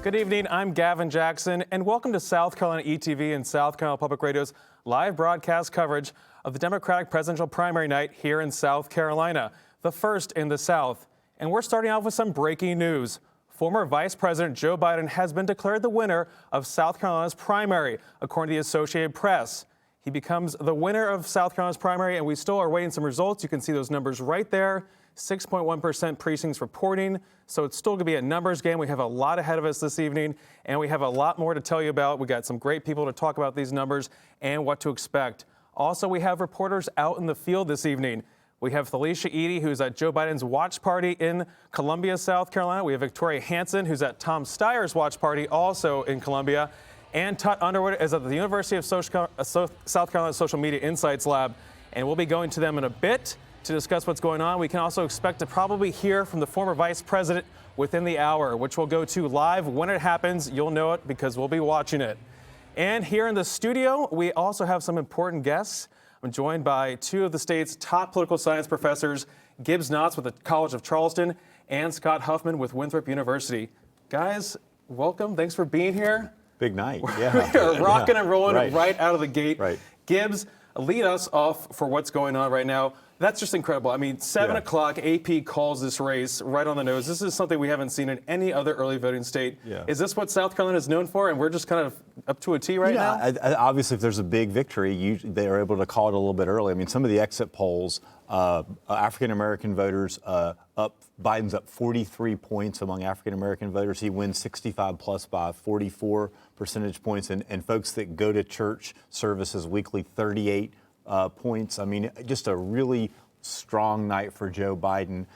Good evening, I'm Gavin Jackson, and welcome to South Carolina ETV and South Carolina Public Radio's live broadcast coverage of the Democratic presidential primary night here in South Carolina, the first in the South. And we're starting off with some breaking news. Former Vice President Joe Biden has been declared the winner of South Carolina's primary, according to the Associated Press. He becomes the winner of South Carolina's primary, and we still are waiting some results. You can see those numbers right there. 6.1% precincts reporting, so it's still going to be a numbers game. We have a lot ahead of us this evening, and we have a lot more to tell you about. We got some great people to talk about these numbers and what to expect. Also, we have reporters out in the field this evening. We have Felicia Edie, who's at Joe Biden's watch party in Columbia, South Carolina. We have Victoria Hanson, who's at Tom Steyer's watch party, also in Columbia. And Tut Underwood is at the University of South Carolina Social Media Insights Lab, and we'll be going to them in a bit to discuss what's going on. We can also expect to probably hear from the former vice president within the hour, which we'll go to live when it happens. You'll know it because we'll be watching it. And here in the studio, we also have some important guests. I'm joined by two of the state's top political science professors, Gibbs Knotts with the College of Charleston and Scott Huffman with Winthrop University. Guys, welcome. Thanks for being here. Big night. Yeah. We are rocking and rolling right out of the gate. Right. Gibbs, lead us off for what's going on right now. That's just incredible. I mean, 7 o'clock, AP calls this race right on the nose. This is something we haven't seen in any other early voting state. Yeah. Is this what South Carolina is known for, and we're just kind of up to a T right now? Obviously, if there's a big victory, they are able to call it a little bit early. I mean, some of the exit polls, African-American voters, Biden's up 43 points among African-American voters. He wins 65 plus by 44 percentage points, and folks that go to church services weekly, 38 points. I mean, just a really strong night for Joe Biden.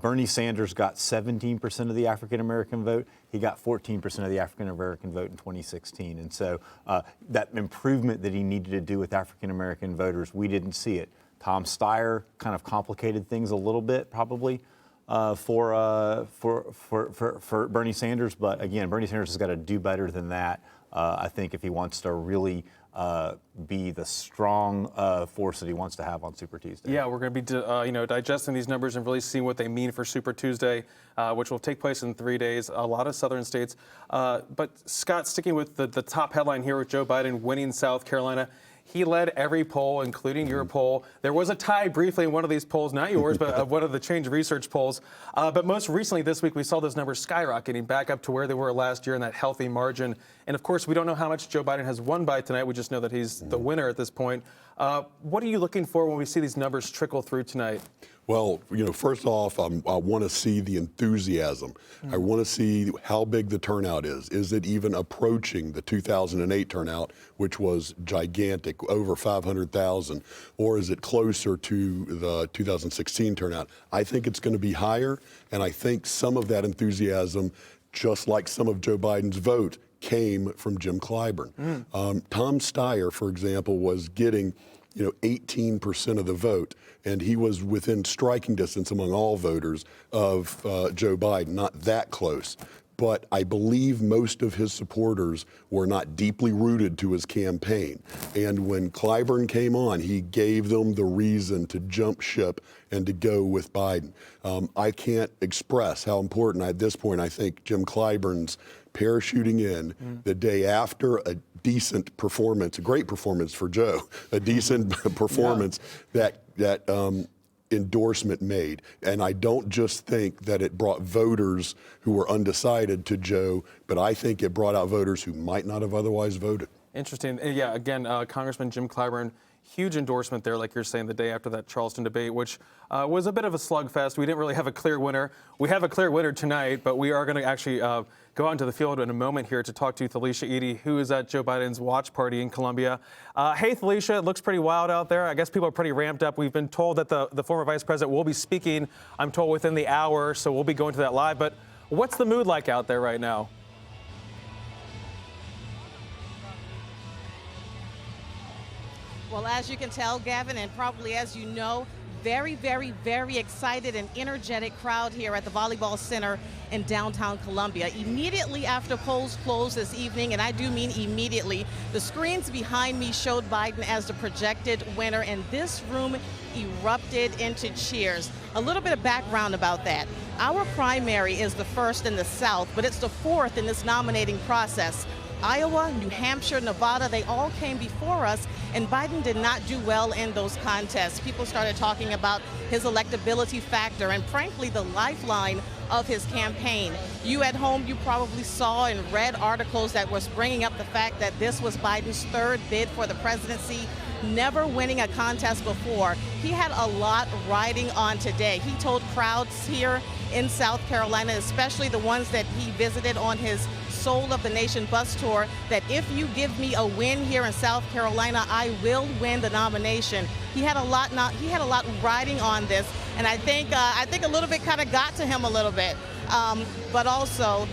Bernie Sanders got 17% of the African-American vote. He got 14% of the African-American vote in 2016. And so that improvement that he needed to do with African-American voters, we didn't see it. Tom Steyer kind of complicated things a little bit, probably, for Bernie Sanders. But again, Bernie Sanders has got to do better than that, I think, if he wants to really be the strong force that he wants to have on Super Tuesday. Yeah, we're going to be digesting these numbers and really seeing what they mean for Super Tuesday, which will take place in 3 days. A lot of southern states. But Scott, sticking with the top headline here with Joe Biden winning South Carolina. He led every poll, including your poll. There was a tie briefly in one of these polls, not yours, but one of the Change Research polls. But most recently this week, we saw those numbers skyrocketing back up to where they were last year in that healthy margin. And of course, we don't know how much Joe Biden has won by tonight. We just know that he's the winner at this point. What are you looking for when we see these numbers trickle through tonight? Well, first off, I want to see the enthusiasm. I want to see how big the turnout is. Is it even approaching the 2008 turnout, which was gigantic, over 500,000, or is it closer to the 2016 turnout? I think it's going to be higher, and I think some of that enthusiasm, just like some of Joe Biden's vote, came from Jim Clyburn. Tom Steyer, for example, was getting 18% of the vote, and he was within striking distance among all voters of Joe Biden, not that close. But I believe most of his supporters were not deeply rooted to his campaign. And when Clyburn came on, he gave them the reason to jump ship and to go with Biden. I can't express how important at this point I think Jim Clyburn's parachuting in the day after a decent performance, a great performance for Joe, a decent performance that endorsement made. And I don't just think that it brought voters who were undecided to Joe, but I think it brought out voters who might not have otherwise voted. Interesting. Yeah, again, Congressman Jim Clyburn, huge endorsement there, like you're saying, the day after that Charleston debate, which was a bit of a slugfest. We didn't really have a clear winner. We have a clear winner tonight, but we are going to actually go out into the field in a moment here to talk to Felicia Edie, who is at Joe Biden's watch party in Columbia. Hey, Felicia, it looks pretty wild out there. I guess people are pretty ramped up. We've been told that the former vice president will be speaking, I'm told, within the hour, so we'll be going to that live. But what's the mood like out there right now? Well, as you can tell, Gavin, and probably as you know, very, very, very excited and energetic crowd here at the Volleyball Center in downtown Columbia. Immediately after polls closed this evening, and I do mean immediately, the screens behind me showed Biden as the projected winner, and this room erupted into cheers. A little bit of background about that. Our primary is the first in the South, but it's the fourth in this nominating process. Iowa, New Hampshire, Nevada, they all came before us, and Biden did not do well in those contests. People started talking about his electability factor and, frankly, the lifeline of his campaign. You at home, you probably saw and read articles that was bringing up the fact that this was Biden's third bid for the presidency, never winning a contest before. He had a lot riding on today. He told crowds here in South Carolina, especially the ones that he visited on his Soul of the Nation bus tour, that if you give me a win here in South Carolina, I will win the nomination. He had a lot riding on this, and I think a little bit kind of got to him a little bit. But also,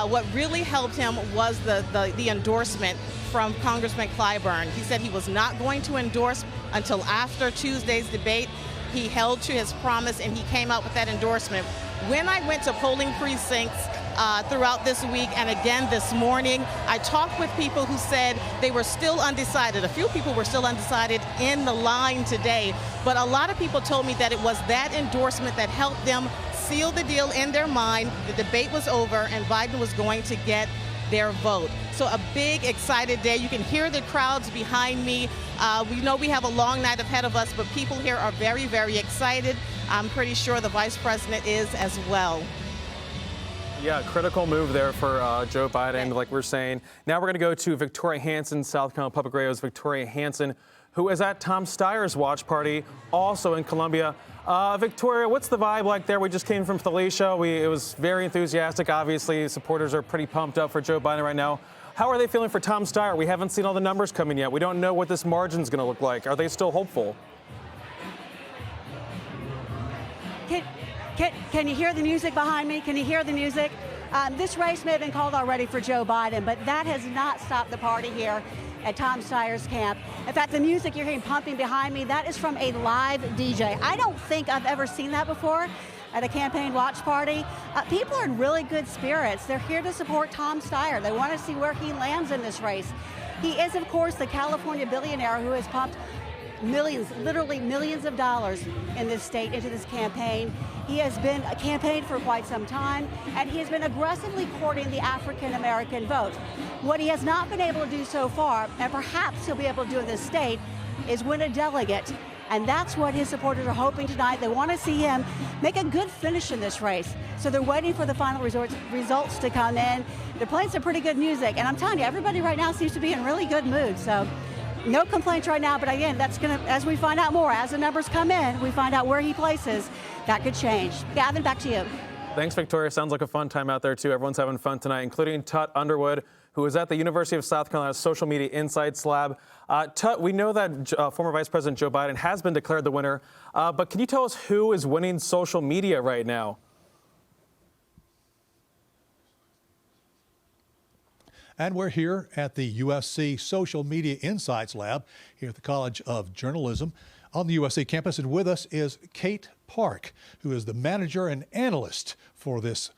what really helped him was the endorsement from Congressman Clyburn. He said he was not going to endorse until after Tuesday's debate. He held to his promise, and he came out with that endorsement. When I went to polling precincts throughout this week and again this morning, I talked with people who said they were still undecided. A few people were still undecided in the line today, but a lot of people told me that it was that endorsement that helped them seal the deal in their mind. The debate was over and Biden was going to get their vote. So a big, excited day. You can hear the crowds behind me. We know we have a long night ahead of us, but people here are very, very excited. I'm pretty sure the vice president is as well. Yeah, critical move there for Joe Biden, like we're saying. Now we're going to go to Victoria Hanson, South Carolina Public Radio's Victoria Hanson, who is at Tom Steyer's watch party, also in Columbia. Victoria, what's the vibe like there? We just came from Felicia. It was very enthusiastic. Obviously, supporters are pretty pumped up for Joe Biden right now. How are they feeling for Tom Steyer? We haven't seen all the numbers coming yet. We don't know what this margin's going to look like. Are they still hopeful? Can you hear the music behind me? Can you hear the music? This race may have been called already for Joe Biden, but that has not stopped the party here at Tom Steyer's camp. In fact, the music you're hearing pumping behind me, that is from a live DJ. I don't think I've ever seen that before at a campaign watch party. People are in really good spirits. They're here to support Tom Steyer. They want to see where he lands in this race. He is, of course, the California billionaire who has pumped millions, literally millions of dollars in this state into this campaign. He has been a campaign for quite some time, and he has been aggressively courting the African-American vote. What he has not been able to do so far, and perhaps he'll be able to do in this state, is win a delegate. And that's what his supporters are hoping tonight. They want to see him make a good finish in this race. So they're waiting for the final results to come in. They're playing some pretty good music. And I'm telling you, everybody right now seems to be in really good mood. So no complaints right now, but again, that's going to, as we find out more, as the numbers come in, we find out where he places, that could change. Gavin, back to you. Thanks, Victoria. Sounds like a fun time out there, too. Everyone's having fun tonight, including Tut Underwood, who is at the University of South Carolina's Social Media Insights Lab. Tut, we know that former Vice President Joe Biden has been declared the winner, but can you tell us who is winning social media right now? And we're here at the USC Social Media Insights Lab here at the College of Journalism on the USC campus. And with us is Kate Park, who is the manager and analyst for this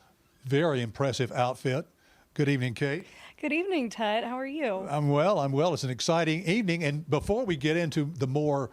very impressive outfit. Good evening, Kate. Good evening, Ted. How are you? I'm well. It's an exciting evening. And before we get into the more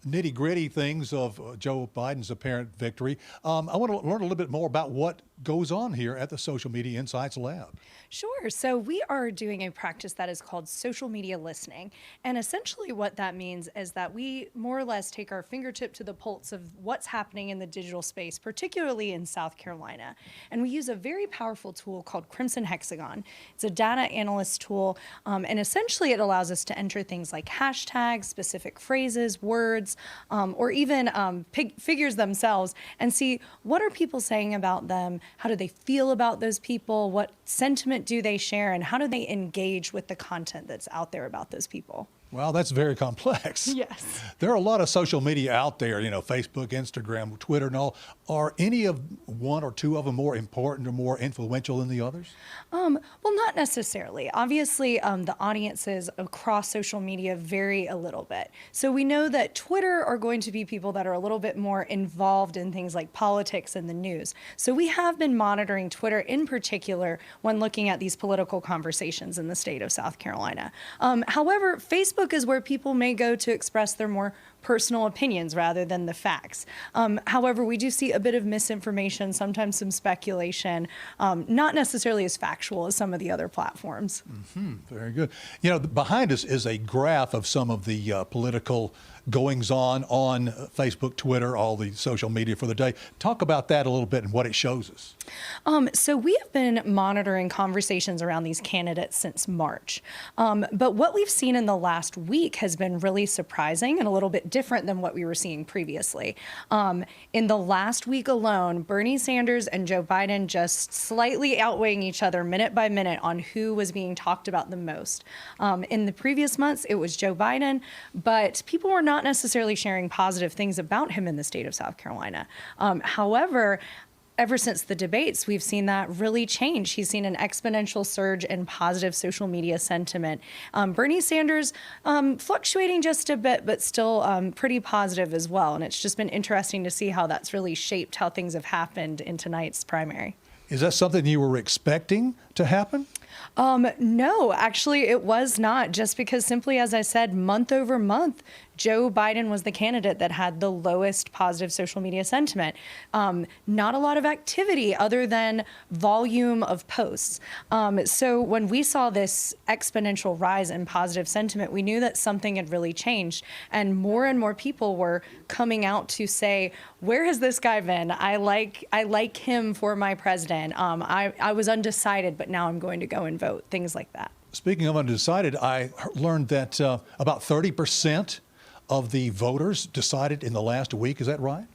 nitty-gritty things of Joe Biden's apparent victory, I want to learn a little bit more about what goes on here at the Social Media Insights Lab. Sure. So we are doing a practice that is called social media listening. And essentially what that means is that we more or less take our fingertip to the pulse of what's happening in the digital space, particularly in South Carolina. And we use a very powerful tool called Crimson Hexagon. It's a data analyst tool. And essentially it allows us to enter things like hashtags, specific phrases, words, or even figures themselves and see what are people saying about them? How do they feel about those people? What sentiment do they share? And how do they engage with the content that's out there about those people? Well, that's very complex. Yes. There are a lot of social media out there, Facebook, Instagram, Twitter, and all. Are any of one or two of them more important or more influential than the others? Well, not necessarily. Obviously, the audiences across social media vary a little bit. So we know that Twitter are going to be people that are a little bit more involved in things like politics and the news. So we have been monitoring Twitter in particular when looking at these political conversations in the state of South Carolina. However, Facebook is where people may go to express their more personal opinions rather than the facts. However, we do see a bit of misinformation, sometimes some speculation, not necessarily as factual as some of the other platforms. Very good. Behind us is a graph of some of the political goings-on Facebook, Twitter, all the social media for the day. Talk about that a little bit and what it shows us. So we have been monitoring conversations around these candidates since March. But what we've seen in the last week has been really surprising and a little bit different than what we were seeing previously. In the last week alone, Bernie Sanders and Joe Biden just slightly outweighing each other minute by minute on who was being talked about the most. In the previous months, it was Joe Biden, but people were not necessarily sharing positive things about him in the state of South Carolina. However, ever since the debates, we've seen that really change. He's seen an exponential surge in positive social media sentiment. Bernie Sanders fluctuating just a bit, but still pretty positive as well. And it's just been interesting to see how that's really shaped how things have happened in tonight's primary. Is that something you were expecting to happen? No, actually, it was not. Just because simply, as I said, month over month, Joe Biden was the candidate that had the lowest positive social media sentiment. Not a lot of activity other than volume of posts. So when we saw this exponential rise in positive sentiment, we knew that something had really changed. And more people were coming out to say, where has this guy been? I like him for my president. I was undecided, but now I'm going to go and vote, things like that. Speaking of undecided, I learned that about 30% of the voters decided in the last week. Is that right?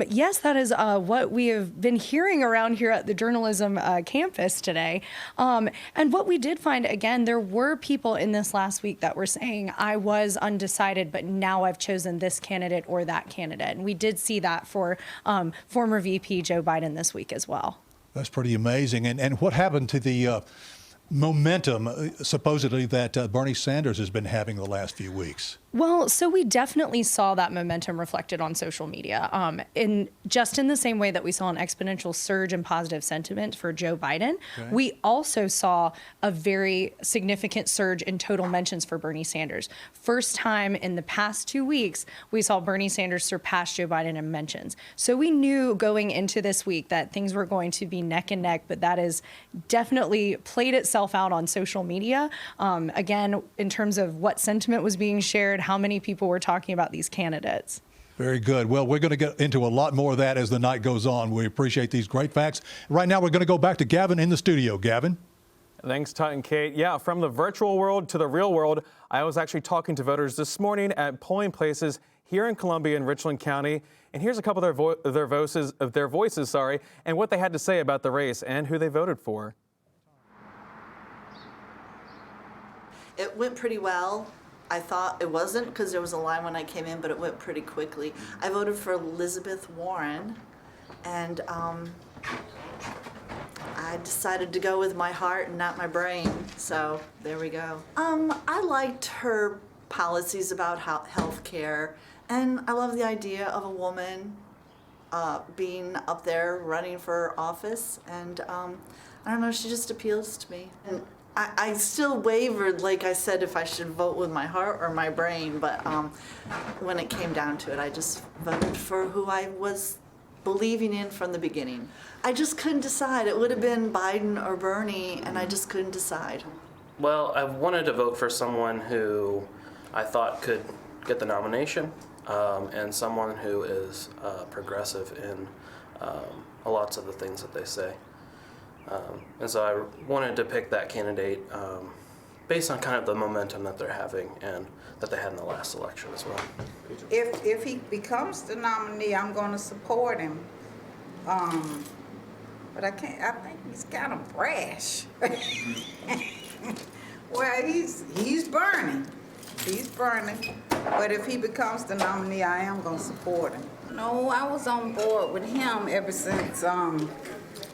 Yes, that is what we have been hearing around here at the journalism campus today. And what we did find, again, there were people in this last week that were saying, I was undecided, but now I've chosen this candidate or that candidate. And we did see that for former VP Joe Biden this week as well. That's pretty amazing. And what happened to the momentum, supposedly, that Bernie Sanders has been having the last few weeks? Well, so we definitely saw that momentum reflected on social media. In the same way that we saw an exponential surge in positive sentiment for Joe Biden, we also saw a very significant surge in total mentions for Bernie Sanders. First time in the past 2 weeks, we saw Bernie Sanders surpass Joe Biden in mentions. So we knew going into this week that things were going to be neck and neck, but that has definitely played itself out on social media. Again, in terms of what sentiment was being shared, how many people were talking about these candidates. Very good. Well, we're going to get into a lot more of that as the night goes on. We appreciate these great facts. Right now, we're going to go back to Gavin in the studio. Gavin? Thanks, Tut and Kate. Yeah, from the virtual world to the real world, I was actually talking to voters this morning at polling places here in Columbia and Richland County. And here's a couple of their voices, and what they had to say about the race and who they voted for. It went pretty well. I thought it wasn't because there was a line when I came in, but it went pretty quickly. I voted for Elizabeth Warren, and I decided to go with my heart and not my brain, so there we go. I liked her policies about health care, and I love the idea of a woman being up there running for office, and I don't know, she just appeals to me. And I still wavered, like I said, if I should vote with my heart or my brain, but when it came down to it, I just voted for who I was believing in from the beginning. I just couldn't decide. It would have been Biden or Bernie, and I just couldn't decide. Well, I wanted to vote for someone who I thought could get the nomination, and someone who is progressive in lots of the things that they say. And so I wanted to pick that candidate based on kind of the momentum that they're having and that they had in the last election as well. If he becomes the nominee, I'm going to support him. But I think he's kind of brash. Well, he's Bernie. He's burning. But if he becomes the nominee, I am going to support him. No, I was on board with him ever since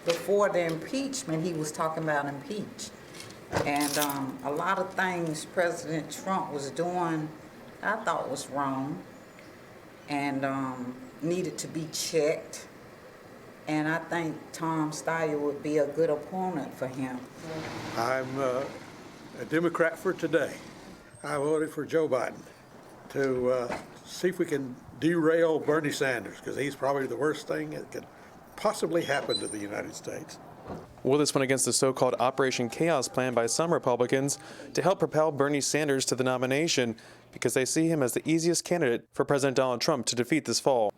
before the impeachment. He was talking about impeach. And a lot of things President Trump was doing, I thought was wrong and needed to be checked. And I think Tom Steyer would be a good opponent for him. I'm a Democrat for today. I voted for Joe Biden to see if we can derail Bernie Sanders, because he's probably the worst thing that could possibly happen to the United States. Well, this went against the so-called Operation Chaos plan by some Republicans to help propel Bernie Sanders to the nomination because they see him as the easiest candidate for President Donald Trump to defeat this fall.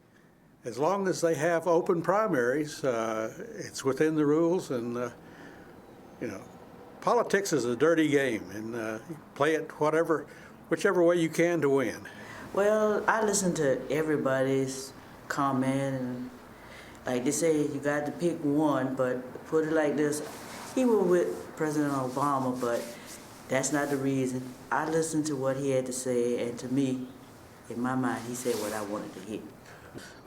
As long as they have open primaries, it's within the rules, and politics is a dirty game, and play it whichever way you can to win. Well, I listen to everybody's comment, and like they say, you got to pick one, but put it like this, he was with President Obama, but that's not the reason. I listened to what he had to say, and to me, in my mind, he said what I wanted to hear.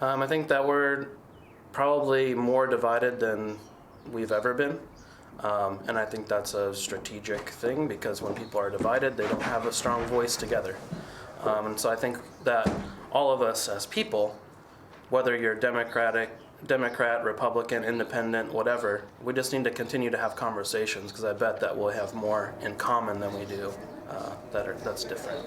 I think that we're probably more divided than we've ever been. And I think that's a strategic thing, because when people are divided, they don't have a strong voice together. And so I think that all of us as people, whether you're Democrat, Republican, Independent, whatever, we just need to continue to have conversations, because I bet that we'll have more in common than we do that's different.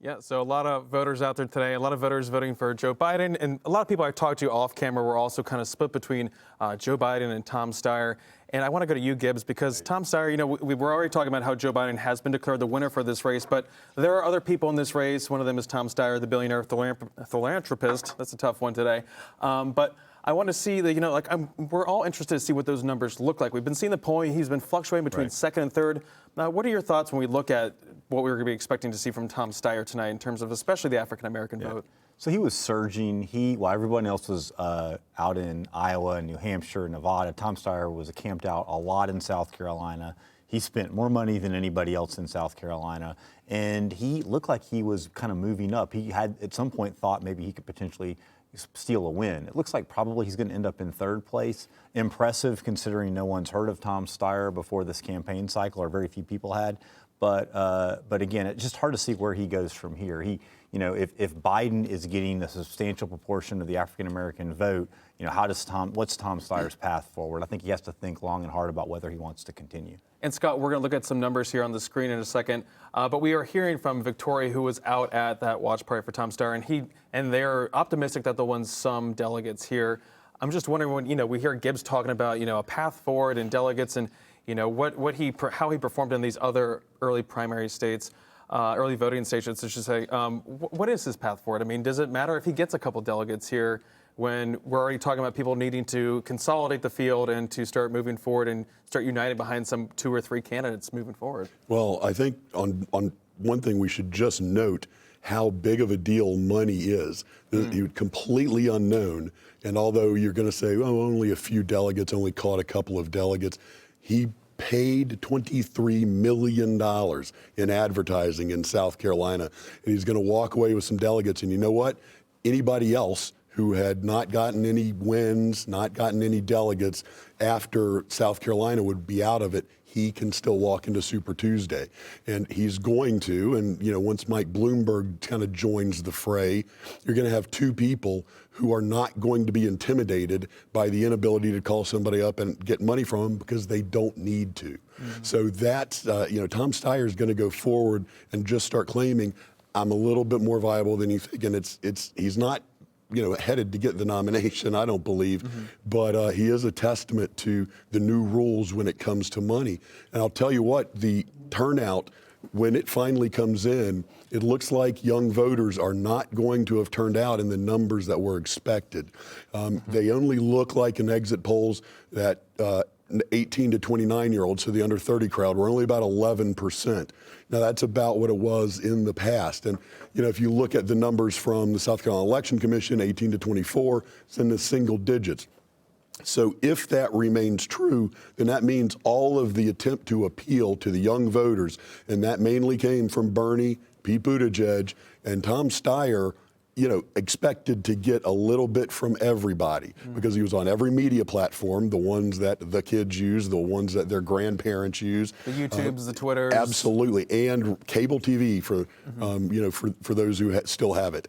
Yeah, so a lot of voters out there today, a lot of voters voting for Joe Biden, and a lot of people I talked to off camera were also kind of split between Joe Biden and Tom Steyer. And I want to go to you, Gibbs, because Tom Steyer, we were already talking about how Joe Biden has been declared the winner for this race, but there are other people in this race. One of them is Tom Steyer, the billionaire philanthropist. That's a tough one today. But I want to see that, we're all interested to see what those numbers look like. We've been seeing the polling. He's been fluctuating between second and third. Now, what are your thoughts when we look at what we're going to be expecting to see from Tom Steyer tonight in terms of especially the African-American vote? So he was surging. While everyone else was out in Iowa and New Hampshire and Nevada, Tom Steyer was camped out a lot in South Carolina. He spent more money than anybody else in South Carolina, and he looked like he was kind of moving up. He had at some point thought maybe he could potentially steal a win. It looks like probably he's going to end up in third place. Impressive considering no one's heard of Tom Steyer before this campaign cycle, or very few people had. But again, it's just hard to see where he goes from here. If Biden is getting a substantial proportion of the African American vote, what's Tom Steyer's path forward? I think he has to think long and hard about whether he wants to continue. And Scott, we're going to look at some numbers here on the screen in a second, but we are hearing from Victoria, who was out at that watch party for Tom Steyer, and they're optimistic that they'll win some delegates here. I'm just wondering when we hear Gibbs talking about a path forward and delegates, and how he performed in these other early primary states, early voting states, I should say. What is his path forward? I mean, does it matter if he gets a couple delegates here when we're already talking about people needing to consolidate the field and to start moving forward and start uniting behind some 2 or 3 candidates moving forward? Well, I think on one thing we should just note how big of a deal money is. It's completely unknown. And although you're going to say, oh, only a few delegates, only caught a couple of delegates, he paid $23 million in advertising in South Carolina. And he's going to walk away with some delegates. And you know what? Anybody else who had not gotten any wins, not gotten any delegates after South Carolina would be out of it. He can still walk into Super Tuesday. And he's going to, and once Mike Bloomberg kind of joins the fray, you're going to have 2 people who are not going to be intimidated by the inability to call somebody up and get money from them because they don't need to. So that's, Tom Steyer is going to go forward and just start claiming, I'm a little bit more viable than you think. And he's not headed to get the nomination, I don't believe, but he is a testament to the new rules when it comes to money. And I'll tell you what, the turnout, when it finally comes in, it looks like young voters are not going to have turned out in the numbers that were expected. They only look like in exit polls that 18 to 29-year-olds, so the under 30 crowd, were only about 11%. Now, that's about what it was in the past. And, if you look at the numbers from the South Carolina Election Commission, 18 to 24, it's in the single digits. So if that remains true, then that means all of the attempt to appeal to the young voters, and that mainly came from Bernie, Pete Buttigieg, and Tom Steyer, expected to get a little bit from everybody because he was on every media platform, the ones that the kids use, the ones that their grandparents use. The YouTubes, the Twitters. Absolutely, and cable TV for, for those who still have it.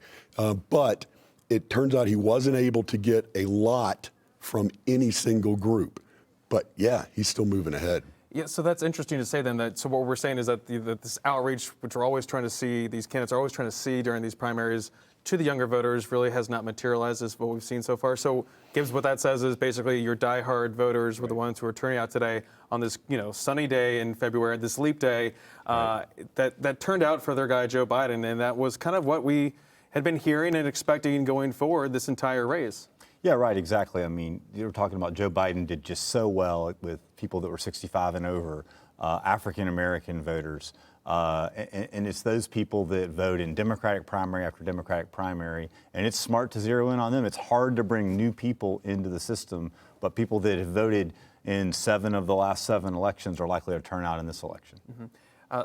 But it turns out he wasn't able to get a lot from any single group. But yeah, he's still moving ahead. Yeah, so that's interesting to say then. So what we're saying is that that this outreach, which we're always trying to see, these candidates are always trying to see during these primaries to the younger voters, really has not materialized as what we've seen so far. So Gibbs, what that says is basically your diehard voters were the ones who are turning out today on this sunny day in February, this leap day, that turned out for their guy Joe Biden, and that was kind of what we had been hearing and expecting going forward this entire race. Yeah, right, exactly. I mean, you were talking about Joe Biden did just so well with people that were 65 and over, African-American voters. And it's those people that vote in Democratic primary after Democratic primary, and it's smart to zero in on them. It's hard to bring new people into the system, but people that have voted in 7 of the last 7 elections are likely to turn out in this election.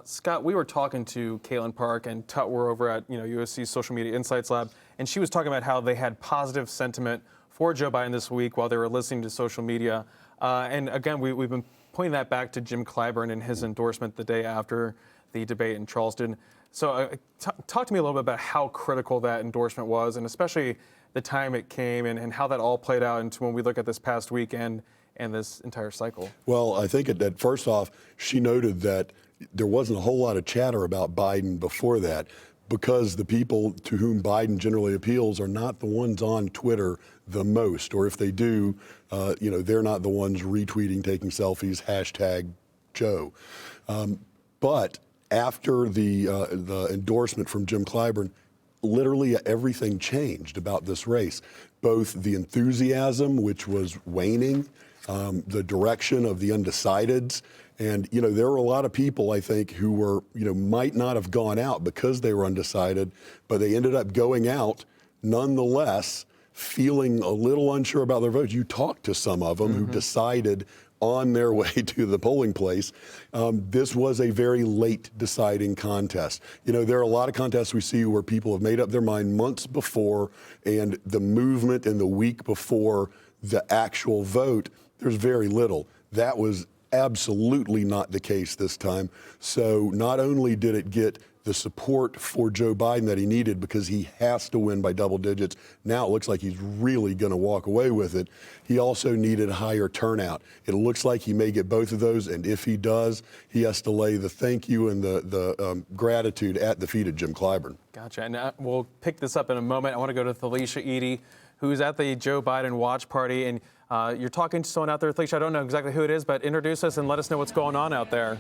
Scott, we were talking to Caitlin Park and Tutwer over at USC's Social Media Insights Lab, and she was talking about how they had positive sentiment for Joe Biden this week while they were listening to social media. And again, we've been pointing that back to Jim Clyburn and his endorsement the day after the debate in Charleston. So talk to me a little bit about how critical that endorsement was, and especially the time it came and how that all played out into when we look at this past weekend and this entire cycle. Well, I think that first off, she noted that there wasn't a whole lot of chatter about Biden before that because the people to whom Biden generally appeals are not the ones on Twitter the most, or if they do, they're not the ones retweeting, taking selfies, hashtag Joe. But after the endorsement from Jim Clyburn, literally everything changed about this race. Both the enthusiasm, which was waning, the direction of the undecideds, and there were a lot of people, I think, who were might not have gone out because they were undecided, but they ended up going out nonetheless, feeling a little unsure about their votes. You talked to some of them who decided on their way to the polling place. This was a very late deciding contest. There are a lot of contests we see where people have made up their mind months before, and the movement in the week before the actual vote, there's very little. That was absolutely not the case this time. So not only did it get the support for Joe Biden that he needed because he has to win by double digits. Now it looks like he's really going to walk away with it. He also needed higher turnout. It looks like he may get both of those, and if he does, he has to lay the thank you and the gratitude at the feet of Jim Clyburn. Gotcha, and we'll pick this up in a moment. I want to go to Thalisha Edie, who's at the Joe Biden watch party, and you're talking to someone out there, Thalisha. I don't know exactly who it is, but introduce us and let us know what's going on out there.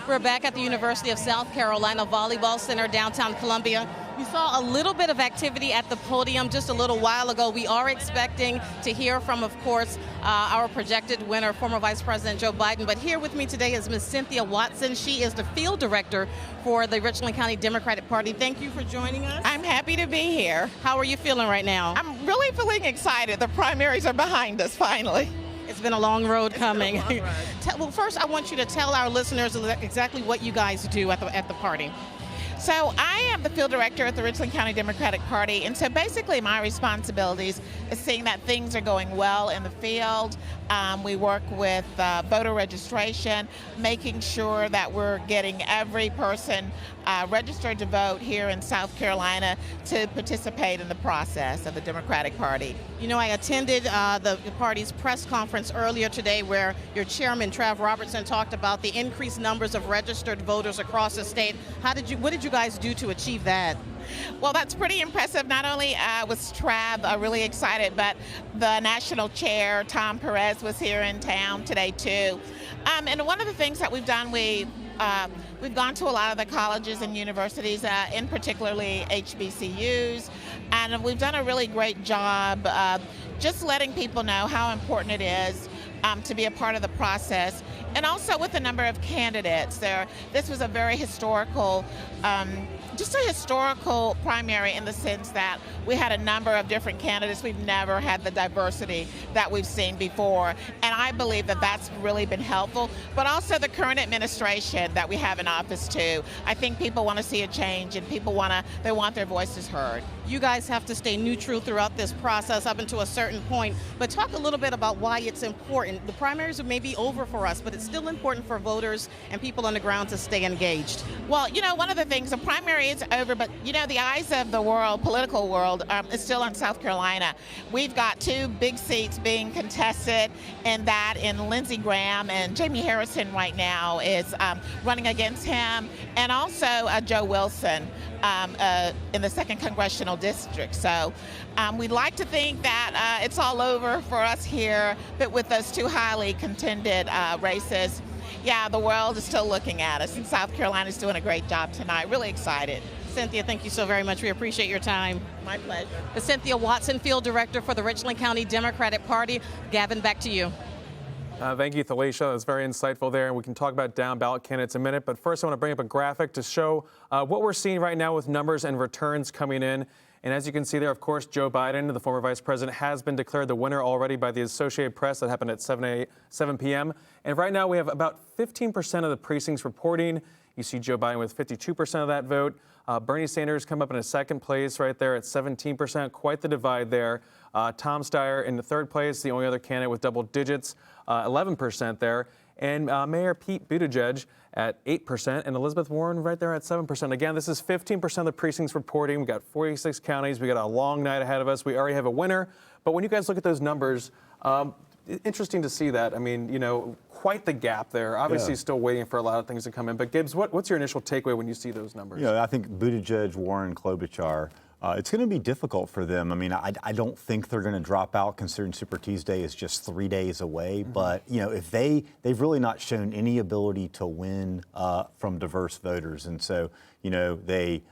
We're back at the University of South Carolina Volleyball Center, downtown Columbia. We saw a little bit of activity at the podium just a little while ago. We are expecting to hear from, of course, our projected winner, former Vice President Joe Biden. But here with me today is Ms. Cynthia Watson. She is the field director for the Richland County Democratic Party. Thank you for joining us. I'm happy to be here. How are you feeling right now? I'm really feeling excited. The primaries are behind us finally. It's been a long road coming. Long ride. Well, first I want you to tell our listeners exactly what you guys do at the party. So I am the field director at the Richland County Democratic Party, and so basically my responsibilities is seeing that things are going well in the field. We work with voter registration, making sure that we're getting every person registered to vote here in South Carolina to participate in the process of the Democratic Party. I attended the party's press conference earlier today where your chairman, Trav Robertson, talked about the increased numbers of registered voters across the state. What did you guys do to achieve that? Well, that's pretty impressive. Not only was Trav really excited, but the national chair, Tom Perez, was here in town today, too. And one of the things that we've done, we've gone to a lot of the colleges and universities, in particularly HBCUs, and we've done a really great job just letting people know how important it is to be a part of the process and also with the number of candidates. This was a very historical, just a historical primary in the sense that we had a number of different candidates. We've never had the diversity that we've seen before, and I believe that that's really been helpful. But also the current administration that we have in office too. I think people want to see a change, and people want their voices heard. You guys have to stay neutral throughout this process up until a certain point, but talk a little bit about why it's important. The primaries may be over for us, but it's still important for voters and people on the ground to stay engaged. Well, one of the things, the primary is over, but the eyes of the world, political world, is still in South Carolina. We've got 2 big seats being contested, and that in Lindsey Graham, and Jamie Harrison right now is running against him, and also Joe Wilson in the 2nd Congressional District. So we'd like to think that it's all over for us here, but with those 2 highly contended races, yeah, the world is still looking at us, and South Carolina's doing a great job tonight. Really excited. Cynthia, thank you so very much. We appreciate your time. My pleasure. Cynthia Watson, Field Director for the Richland County Democratic Party. Gavin, back to you. Thank you, Thalacia. That was very insightful there, and we can talk about down ballot candidates in a minute. But first, I want to bring up a graphic to show what we're seeing right now with numbers and returns coming in. And as you can see there, of course, Joe Biden, the former vice president, has been declared the winner already by the Associated Press. That happened at 7 p.m. And right now we have about 15% of the precincts reporting. You see Joe Biden with 52% of that vote. Bernie Sanders come up in a 2nd place right there at 17%. Quite the divide there. Tom Steyer in the 3rd place, the only other candidate with double digits, 11% there. And Mayor Pete Buttigieg at 8%, and Elizabeth Warren right there at 7%. Again, this is 15% of the precincts reporting. We've got 46 counties. We got a long night ahead of us. We already have a winner. But when you guys look at those numbers, interesting to see that. I mean, quite the gap there. Obviously, still waiting for a lot of things to come in. But Gibbs, what's your initial takeaway when you see those numbers? I think Buttigieg, Warren, Klobuchar, it's going to be difficult for them. I mean, I don't think they're going to drop out, considering Super Tuesday is just 3 days away. Mm-hmm. But if they've really not shown any ability to win from diverse voters, and so they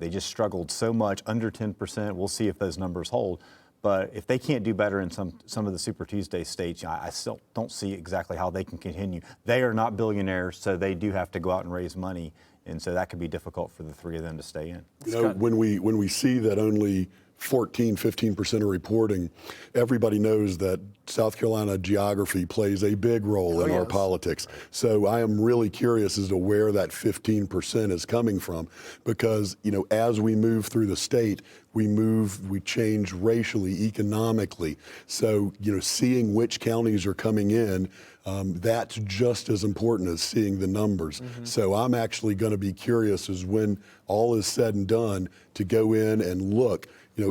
just struggled so much, under 10%. We'll see if those numbers hold. But if they can't do better in some of the Super Tuesday states, I still don't see exactly how they can continue. They are not billionaires, so they do have to go out and raise money. And so that could be difficult for the 3 of them to stay in. When we see that only 15% are reporting, everybody knows that South Carolina geography plays a big role in our politics. So I am really curious as to where that 15% is coming from, because as we move through the state, we change racially, economically. So seeing which counties are coming in, that's just as important as seeing the numbers. Mm-hmm. So I'm actually going to be curious as when all is said and done to go in and look.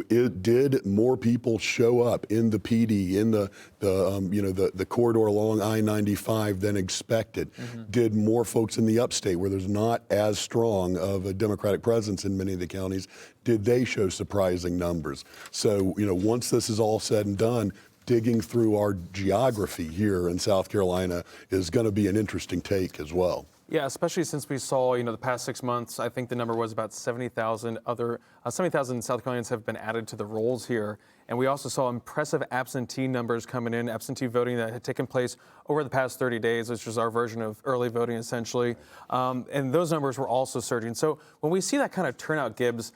Did more people show up in the PD, in the corridor along I-95 than expected? Mm-hmm. Did more folks in the upstate, where there's not as strong of a Democratic presence in many of the counties, did they show surprising numbers? So, once this is all said and done, digging through our geography here in South Carolina is going to be an interesting take as well. Yeah, especially since we saw, the past 6 months, I think the number was about 70,000 South Carolinians have been added to the rolls here. And we also saw impressive absentee numbers coming in, absentee voting that had taken place over the past 30 days, which was our version of early voting, essentially. And those numbers were also surging. So when we see that kind of turnout, Gibbs,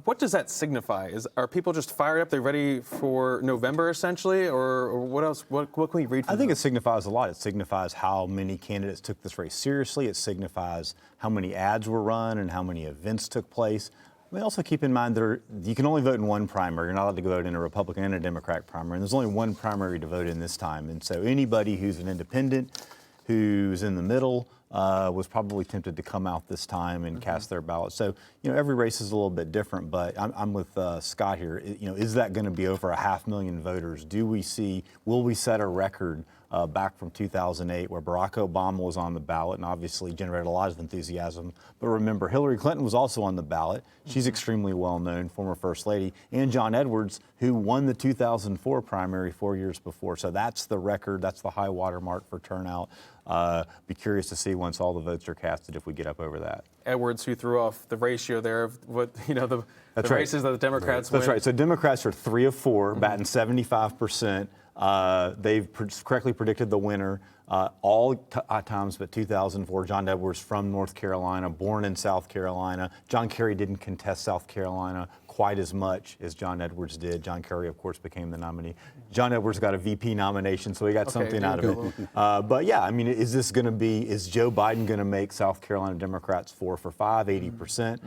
what does that signify? Are people just fired up? They're ready for November, essentially? Or what else? What can we read from I think it signifies a lot. It signifies how many candidates took this race seriously. It signifies how many ads were run and how many events took place. I mean, also keep in mind you can only vote in one primary. You're not allowed to vote in a Republican and a Democratic primary. And there's only one primary to vote in this time. And so anybody who's an independent, who's in the middle, was probably tempted to come out this time and cast their ballot. So, every race is a little bit different, but I'm with Scott here. Is that going to be over 500,000 voters? Will we set a record back from 2008 where Barack Obama was on the ballot and obviously generated a lot of enthusiasm? But remember, Hillary Clinton was also on the ballot. She's extremely well known, former First Lady, and John Edwards, who won the 2004 primary 4 years before. So that's the record. That's the high water mark for turnout. Be curious to see once all the votes are casted if we get up over that. Edwards, who threw off the ratio there of what, the right. races that the Democrats win. That's right. So Democrats are 3 of 4, batting 75%. They've correctly predicted the winner all times but 2004. John Edwards from North Carolina, born in South Carolina. John Kerry didn't contest South Carolina quite as much as John Edwards did. John Kerry, of course, became the nominee. John Edwards got a VP nomination, so he got something out of it. But yeah, I mean, is Joe Biden going to make South Carolina Democrats 4 for 5, 80%?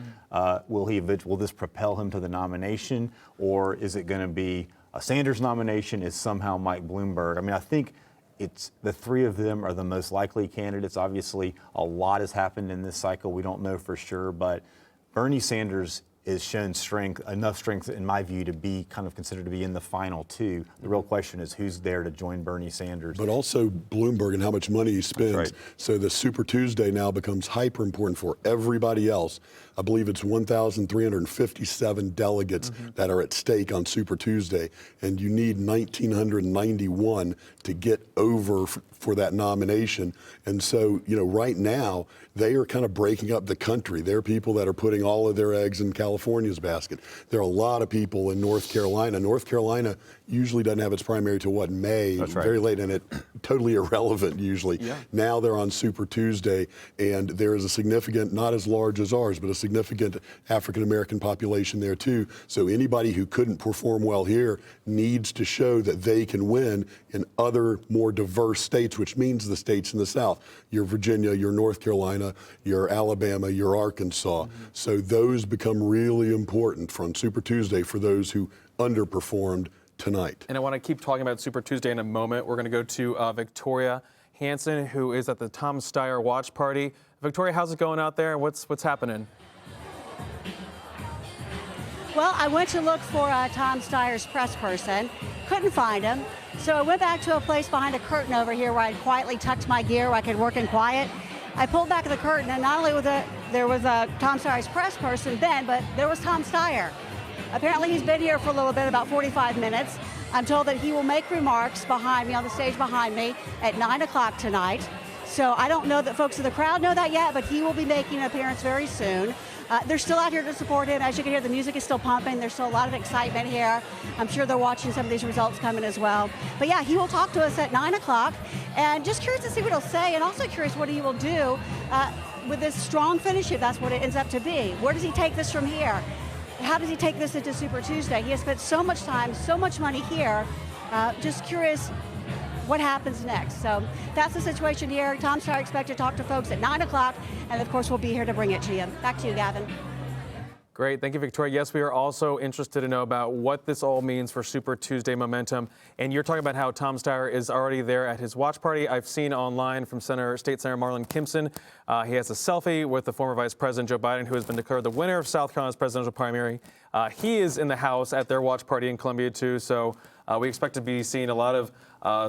Will this propel him to the nomination, or is it going to be a Sanders nomination? Is somehow Mike Bloomberg? I mean, I think it's the three of them are the most likely candidates. Obviously, a lot has happened in this cycle. We don't know for sure, but Bernie Sanders has shown enough strength, in my view, to be kind of considered to be in the final two. The real question is who's there to join Bernie Sanders. But also Bloomberg and how much money he spends. Right. So the Super Tuesday now becomes hyper important for everybody else. I believe it's 1,357 delegates that are at stake on Super Tuesday, and you need 1,991 to get over for that nomination. And so, right now, they are kind of breaking up the country. There are people that are putting all of their eggs in California's basket. There are a lot of people in North Carolina. North Carolina usually doesn't have its primary till May? That's right. Very late, and it totally irrelevant usually. Yeah. Now they're on Super Tuesday, and there is a significant, not as large as ours, but a significant African-American population there too. So anybody who couldn't perform well here needs to show that they can win in other more diverse states, which means the states in the South. Your Virginia, your North Carolina, your Alabama, your Arkansas. So those become really important from Super Tuesday for those who underperformed tonight. And I want to keep talking about Super Tuesday in a moment. We're going to go to Victoria Hanson, who is at the Tom Steyer watch party. Victoria, how's it going out there? What's happening? Well, I went to look for Tom Steyer's press person, couldn't find him, so I went back to a place behind a curtain over here where I'd quietly tucked my gear where I could work in quiet. I pulled back the curtain, and not only was there was a Tom Steyer's press person then, but there was Tom Steyer. Apparently he's been here for a little bit, about 45 minutes. I'm told that he will make remarks behind me, on the stage behind me, at 9 o'clock tonight. So I don't know that folks in the crowd know that yet, but he will be making an appearance very soon. They're still out here to support him. As you can hear, the music is still pumping. There's still a lot of excitement here. I'm sure they're watching some of these results coming as well. But yeah, he will talk to us at 9 o'clock. And just curious to see what he'll say, and also curious what he will do with this strong finish, if that's what it ends up to be. Where does he take this from here? How does he take this into Super Tuesday? He has spent so much time, so much money here. Just curious what happens next. So that's the situation here. Tom Steyer expected to talk to folks at 9 o'clock, and of course we'll be here to bring it to you. Back to you, Gavin. Great. Thank you, Victoria. Yes, we are also interested to know about what this all means for Super Tuesday momentum. And you're talking about how Tom Steyer is already there at his watch party. I've seen online from State Senator Marlin Kimpson. He has a selfie with the former Vice President Joe Biden, who has been declared the winner of South Carolina's presidential primary. He is in the House at their watch party in Columbia, too. So we expect to be seeing a lot of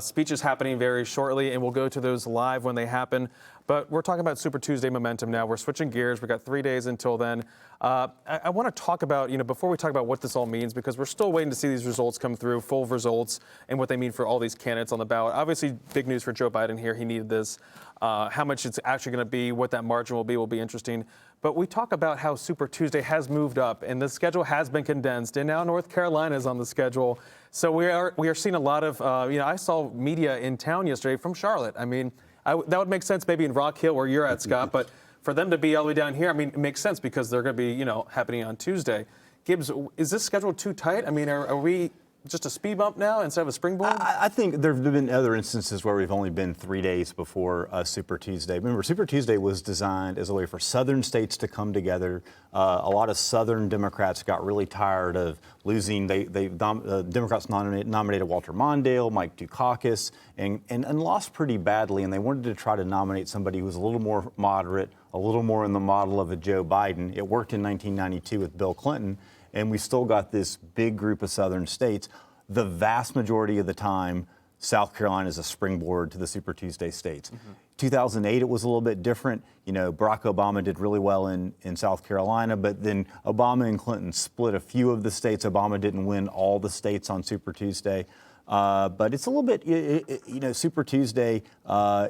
speeches happening very shortly, and we'll go to those live when they happen. But we're talking about Super Tuesday momentum now. We're switching gears. We've got 3 days until then. I want to talk about, before we talk about what this all means, because we're still waiting to see these results come through, full results, and what they mean for all these candidates on the ballot. Obviously, big news for Joe Biden here. He needed this. How much it's actually going to be, what that margin will be interesting. But we talk about how Super Tuesday has moved up, and the schedule has been condensed, and now North Carolina is on the schedule. So we are seeing a lot of, I saw media in town yesterday from Charlotte. I mean, that would make sense maybe in Rock Hill where you're at, Scott, but for them to be all the way down here, I mean, it makes sense because they're going to be, happening on Tuesday. Gibbs, is this schedule too tight? I mean, are we just a speed bump now instead of a springboard? I think there have been other instances where we've only been 3 days before Super Tuesday. Remember, Super Tuesday was designed as a way for southern states to come together. A lot of southern Democrats got really tired of losing. Democrats nominated Walter Mondale, Mike Dukakis, and lost pretty badly. And they wanted to try to nominate somebody who was a little more moderate, a little more in the model of a Joe Biden. It worked in 1992 with Bill Clinton. And we still got this big group of southern states. The vast majority of the time, South Carolina is a springboard to the Super Tuesday states. 2008, it was a little bit different. Barack Obama did really well in South Carolina, but then Obama and Clinton split a few of the states. Obama didn't win all the states on Super Tuesday. But it's a little bit, you know, Super Tuesday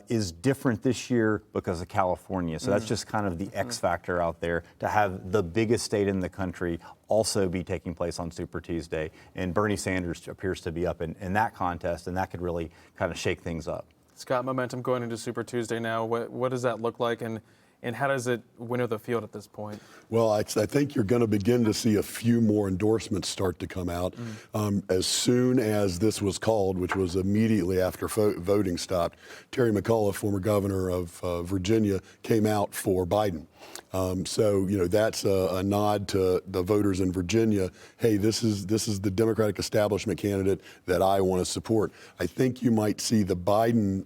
is different this year because of California. So that's just kind of the X factor out there, to have the biggest state in the country also be taking place on Super Tuesday. And Bernie Sanders appears to be up in that contest, and that could really kind of shake things up. Scott, momentum going into Super Tuesday now. What does that look like, and how does it winnow the field at this point? Well, I think you're going to begin to see a few more endorsements start to come out. As soon as this was called, which was immediately after voting stopped, Terry McAuliffe, former governor of Virginia, came out for Biden. So, you know, that's a nod to the voters in Virginia. Hey, this is the Democratic establishment candidate that I want to support. I think you might see the Biden,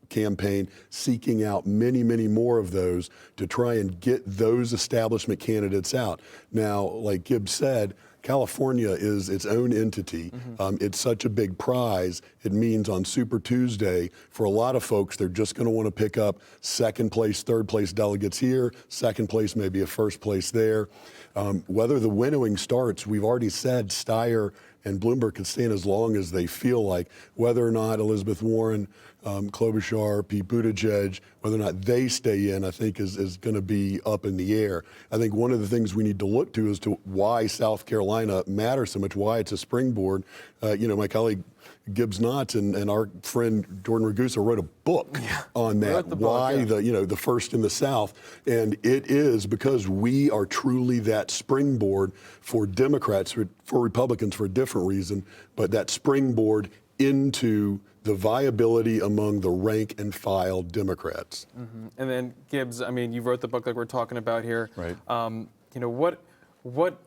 campaign seeking out many, many more of those to try and get those establishment candidates out. Now, like Gibbs said, California is its own entity. It's such a big prize. It means on Super Tuesday, for a lot of folks, they're just going to want to pick up second place, third place delegates here, second place, maybe a first place there. Whether the winnowing starts, we've already said Steyer and Bloomberg can stand as long as they feel like. Whether or not Elizabeth Warren, Klobuchar, Pete Buttigieg, whether or not they stay in, I think is going to be up in the air. I think one of the things we need to look to as to why South Carolina matters so much, why it's a springboard. My colleague Gibbs Knotts and our friend Jordan Ragusa wrote a book on that, why the first in the South. And it is because we are truly that springboard for Democrats, for Republicans for a different reason, but that springboard into the viability among the rank and file Democrats. And then Gibbs, I mean, you wrote the book like we're talking about here. Right. What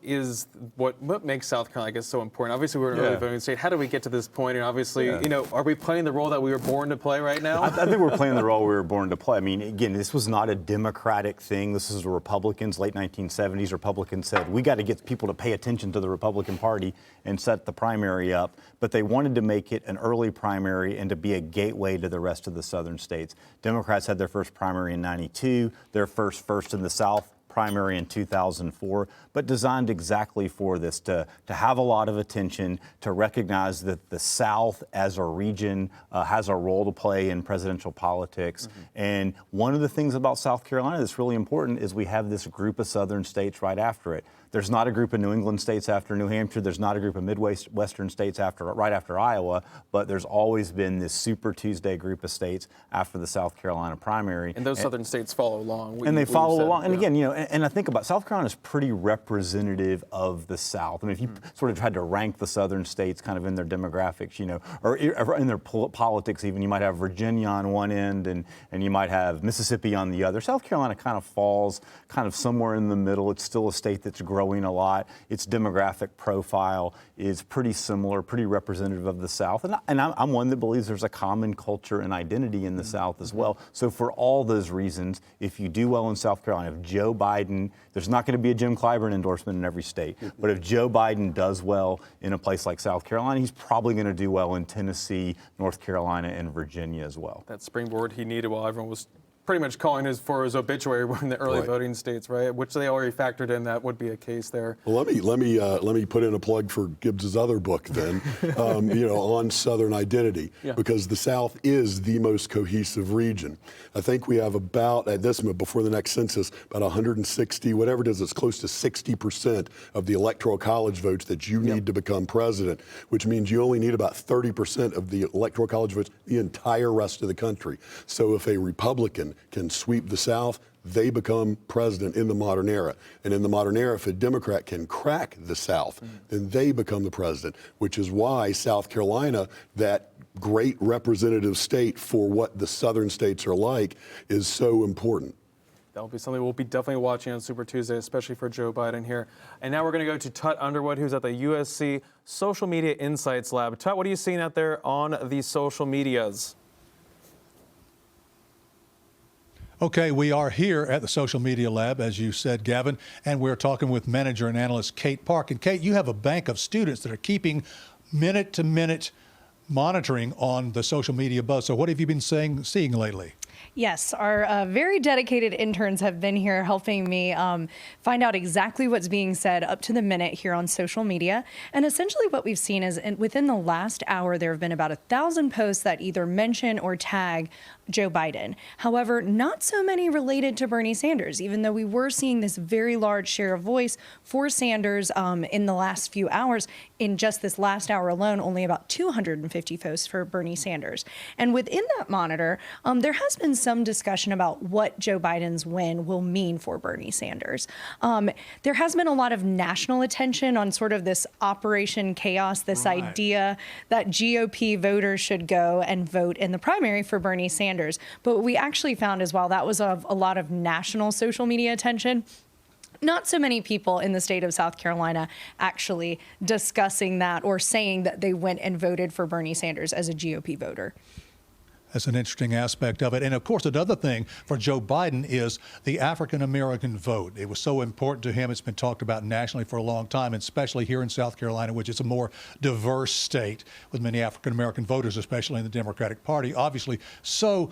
makes South Carolina, I guess, so important? Obviously, we're an early voting state. How do we get to this point? And obviously, are we playing the role that we were born to play right now? I think we're playing the role we were born to play. I mean, again, this was not a Democratic thing. This is the Republicans, late 1970s. Republicans said, we got to get people to pay attention to the Republican Party and set the primary up. But they wanted to make it an early primary and to be a gateway to the rest of the southern states. Democrats had their first primary in '92, their first in the South primary in 2004, but designed exactly for this, to have a lot of attention, to recognize that the South as a region has a role to play in presidential politics. And one of the things about South Carolina that's really important is we have this group of southern states right after it. There's not a group of New England states after New Hampshire. There's not a group of Midwestern states right after Iowa, but there's always been this Super Tuesday group of states after the South Carolina primary. And those southern states follow along. And they follow along. And again, and I think about South Carolina is pretty representative of the South. I mean, if you sort of tried to rank the southern states kind of in their demographics, or in their politics even, you might have Virginia on one end and you might have Mississippi on the other. South Carolina kind of falls kind of somewhere in the middle. It's still a state that's growing a lot. Its demographic profile is pretty similar, pretty representative of the South. And I'm one that believes there's a common culture and identity in the South as well. So for all those reasons, if you do well in South Carolina, if Joe Biden, there's not going to be a Jim Clyburn endorsement in every state, but if Joe Biden does well in a place like South Carolina, he's probably going to do well in Tennessee, North Carolina, and Virginia as well. That springboard he needed while everyone was pretty much calling for his obituary in the early voting states, right? Which they already factored in. That would be a case there. Well, let me put in a plug for Gibbs's other book then, on Southern identity, because the South is the most cohesive region. I think we have about, at this moment, before the next census, about 160, whatever it is, it's close to 60% of the electoral college votes that you need to become president, which means you only need about 30% of the electoral college votes, the entire rest of the country. So if a Republican can sweep the South, they become president in the modern era. And in the modern era, if a Democrat can crack the South, then they become the president, which is why South Carolina, that great representative state for what the southern states are like, is so important. That'll be something we'll be definitely watching on Super Tuesday, especially for Joe Biden here. And now we're going to go to Tut Underwood, who's at the USC Social Media Insights Lab. Tut, what are you seeing out there on the social medias? Okay, we are here at the Social Media Lab, as you said, Gavin, and we're talking with manager and analyst Kate Park. And Kate, you have a bank of students that are keeping minute-to-minute monitoring on the social media buzz. So what have you been seeing lately? Yes, our very dedicated interns have been here helping me find out exactly what's being said up to the minute here on social media. And essentially what we've seen is within the last hour, there have been about 1,000 posts that either mention or tag Joe Biden. However, not so many related to Bernie Sanders, even though we were seeing this very large share of voice for Sanders in the last few hours. In just this last hour alone, only about 250 posts for Bernie Sanders. And within that monitor, there has been some discussion about what Joe Biden's win will mean for Bernie Sanders. There has been a lot of national attention on sort of this Operation Chaos, this idea that GOP voters should go and vote in the primary for Bernie Sanders. But what we actually found is while that was of a lot of national social media attention, not so many people in the state of South Carolina actually discussing that or saying that they went and voted for Bernie Sanders as a GOP voter. That's an interesting aspect of it. And of course, another thing for Joe Biden is the African-American vote. It was so important to him. It's been talked about nationally for a long time, and especially here in South Carolina, which is a more diverse state with many African-American voters, especially in the Democratic Party, obviously. So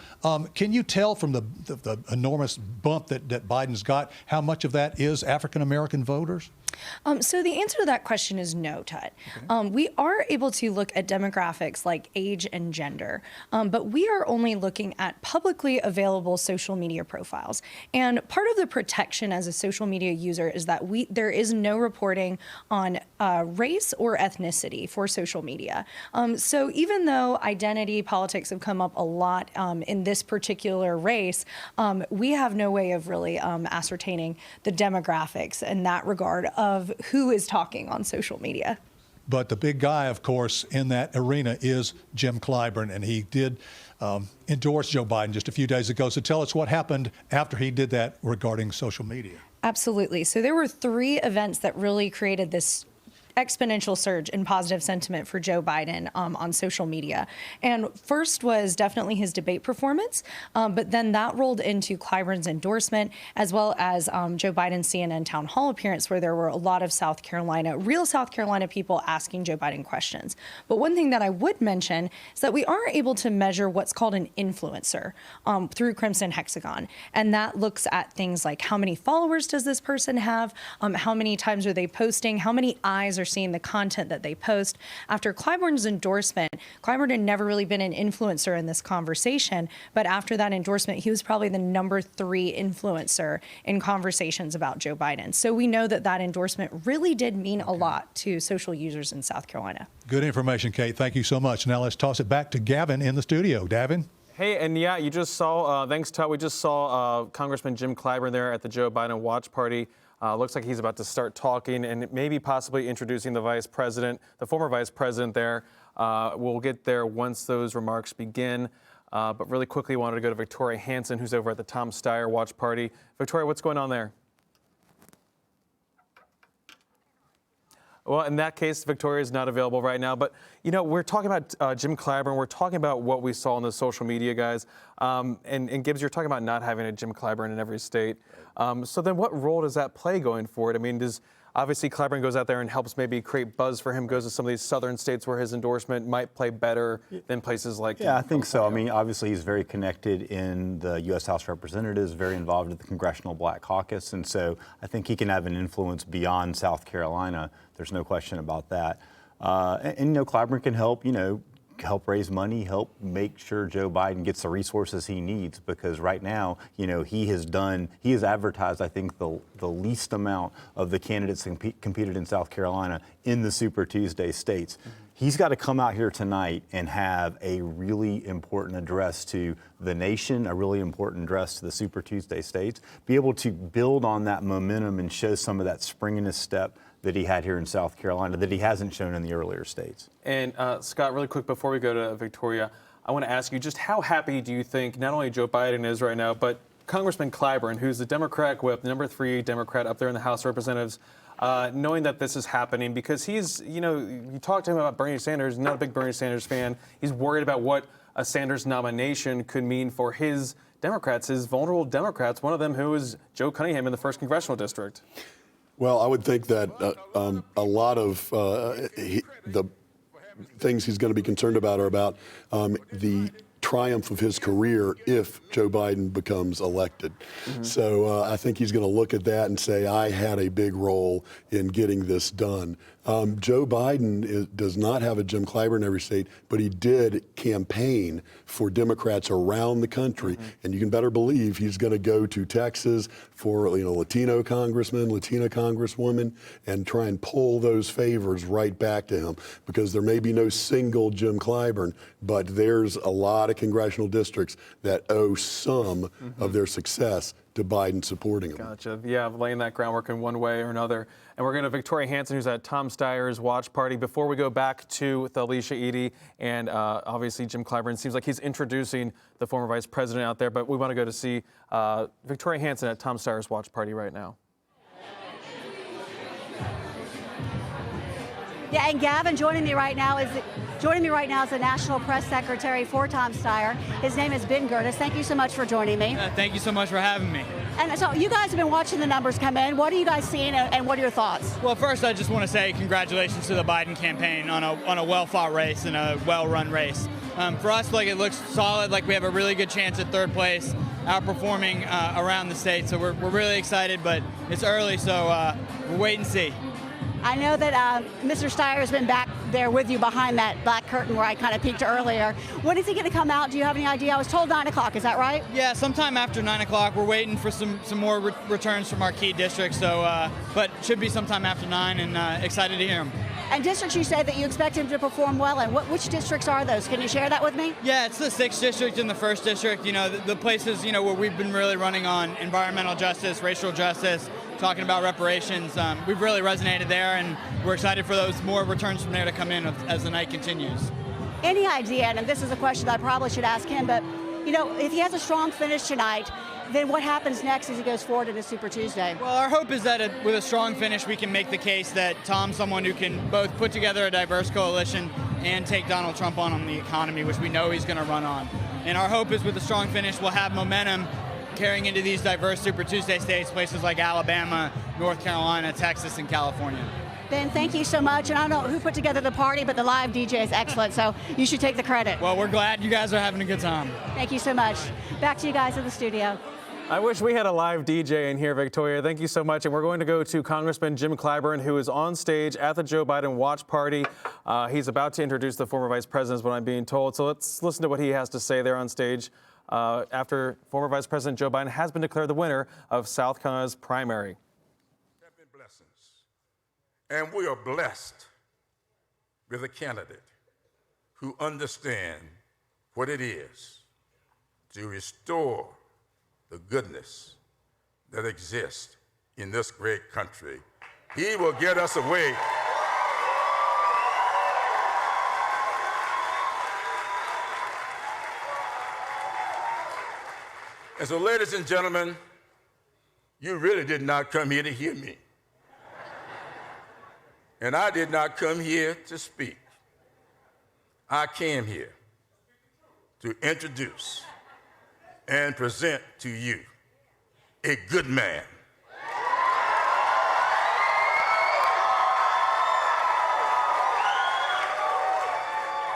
can you tell from the enormous bump that Biden's got, how much of that is African-American voters? So the answer to that question is no, Tut. Okay. We are able to look at demographics like age and gender, but we are only looking at publicly available social media profiles. And part of the protection as a social media user is that there is no reporting on race or ethnicity for social media. So even though identity politics have come up a lot in this particular race, we have no way of really ascertaining the demographics in that regard of who is talking on social media. But the big guy, of course, in that arena is Jim Clyburn, and he did endorse Joe Biden just a few days ago. So tell us what happened after he did that regarding social media. Absolutely. So there were 3 events that really created this exponential surge in positive sentiment for Joe Biden on social media. And first was definitely his debate performance, but then that rolled into Clyburn's endorsement, as well as Joe Biden's CNN town hall appearance, where there were a lot of real South Carolina people asking Joe Biden questions. But one thing that I would mention is that we are able to measure what's called an influencer through Crimson Hexagon. And that looks at things like how many followers does this person have, how many times are they posting, how many eyes are seeing the content that they post. After Clyburn's endorsement, Clyburn had never really been an influencer in this conversation, but after that endorsement, he was probably the number 3 influencer in conversations about Joe Biden. So we know that that endorsement really did mean a lot to social users in South Carolina. Good information, Kate. Thank you so much. Now let's toss it back to Gavin in the studio. Gavin? Hey, and yeah, you just saw, thanks, Todd, we just saw Congressman Jim Clyburn there at the Joe Biden watch party. Looks like he's about to start talking and maybe possibly introducing the vice president, the former vice president there. We'll get there once those remarks begin. But really quickly, wanted to go to Victoria Hanson, who's over at the Tom Steyer watch party. Victoria, what's going on there? Well, in that case, Victoria is not available right now. But, you know, we're talking about Jim Clyburn. We're talking about what we saw on the social media, guys. And Gibbs, you're talking about not having a Jim Clyburn in every state. So then what role does that play going forward? I mean, obviously Clyburn goes out there and helps maybe create buzz for him, goes to some of these southern states where his endorsement might play better than places like I think so. I mean, obviously he's very connected in the U.S. House of Representatives, very involved with the Congressional Black Caucus, and so I think he can have an influence beyond South Carolina. There's no question about that. And you know, Clyburn can help, help raise money, help make sure Joe Biden gets the resources he needs, because right now, he has advertised, I think, the least amount of the candidates competed in South Carolina in the Super Tuesday states. He's got to come out here tonight and have a really important address to the nation, a really important address to the Super Tuesday states, be able to build on that momentum and show some of that springiness step that he had here in South Carolina that he hasn't shown in the earlier states. And Scott, really quick before we go to Victoria, I want to ask you just how happy do you think not only Joe Biden is right now, but Congressman Clyburn, who's the Democratic whip, number 3 Democrat up there in the House of Representatives, knowing that this is happening, because he's, you talk to him about Bernie Sanders, not a big Bernie Sanders fan. He's worried about what a Sanders nomination could mean for his Democrats, his vulnerable Democrats, one of them who is Joe Cunningham in the 1st Congressional District. Well, I would think that a lot of the things he's going to be concerned about are about the triumph of his career if Joe Biden becomes elected. So I think he's going to look at that and say, I had a big role in getting this done. Joe Biden does not have a Jim Clyburn in every state, but he did campaign for Democrats around the country. And you can better believe he's going to go to Texas for Latino congressmen, Latina congresswomen, and try and pull those favors right back to him. Because there may be no single Jim Clyburn, but there's a lot of congressional districts that owe some of their success to Biden supporting him. Gotcha. Yeah, laying that groundwork in one way or another. And we're going to Victoria Hanson, who's at Tom Steyer's watch party. Before we go back to Alicia Eady and obviously Jim Clyburn, seems like he's introducing the former vice president out there. But we want to go to see Victoria Hanson at Tom Steyer's watch party right now. Yeah, and Gavin, joining me right now is the National Press Secretary for Tom Steyer. His name is Ben Gertis. Thank you so much for joining me. Thank you so much for having me. And so you guys have been watching the numbers come in. What are you guys seeing, and what are your thoughts? Well, first, I just want to say congratulations to the Biden campaign on a well-fought race and a well-run race. For us, it looks solid, like we have a really good chance at third place, outperforming around the state. So we're really excited, but it's early, so we'll wait and see. I know that Mr. Steyer has been back there with you behind that black curtain where I kind of peeked earlier. When is he going to come out? Do you have any idea? I was told 9 o'clock. Is that right? Yeah, sometime after 9 o'clock. We're waiting for some more returns from our key districts. So, but should be sometime after 9, and excited to hear him. And districts, you say that you expect him to perform well in. Which districts are those? Can you share that with me? Yeah, it's the 6th district and the 1st district. The places where we've been really running on environmental justice, racial justice, talking about reparations. We've really resonated there, and we're excited for those more returns from there to come in as the night continues. Any idea, and this is a question that I probably should ask him, but if he has a strong finish tonight, then what happens next as he goes forward into Super Tuesday? Well, our hope is that with a strong finish, we can make the case that Tom's someone who can both put together a diverse coalition and take Donald Trump on the economy, which we know he's going to run on. And our hope is with a strong finish, we'll have momentum carrying into these diverse Super Tuesday states, places like Alabama, North Carolina, Texas, and California. Ben, thank you so much. And I don't know who put together the party, but the live DJ is excellent, so you should take the credit. Well, we're glad you guys are having a good time. Thank you so much. Back to you guys in the studio. I wish we had a live DJ in here, Victoria. Thank you so much. And we're going to go to Congressman Jim Clyburn, who is on stage at the Joe Biden watch party. He's about to introduce the former vice president, is what I'm being told. So let's listen to what he has to say there on stage after former Vice President Joe Biden has been declared the winner of South Carolina's primary. Have been blessings. And we are blessed with a candidate who understands what it is to restore the goodness that exists in this great country. He will get us away. And so, ladies and gentlemen, you really did not come here to hear me. And I did not come here to speak. I came here to introduce and present to you a good man.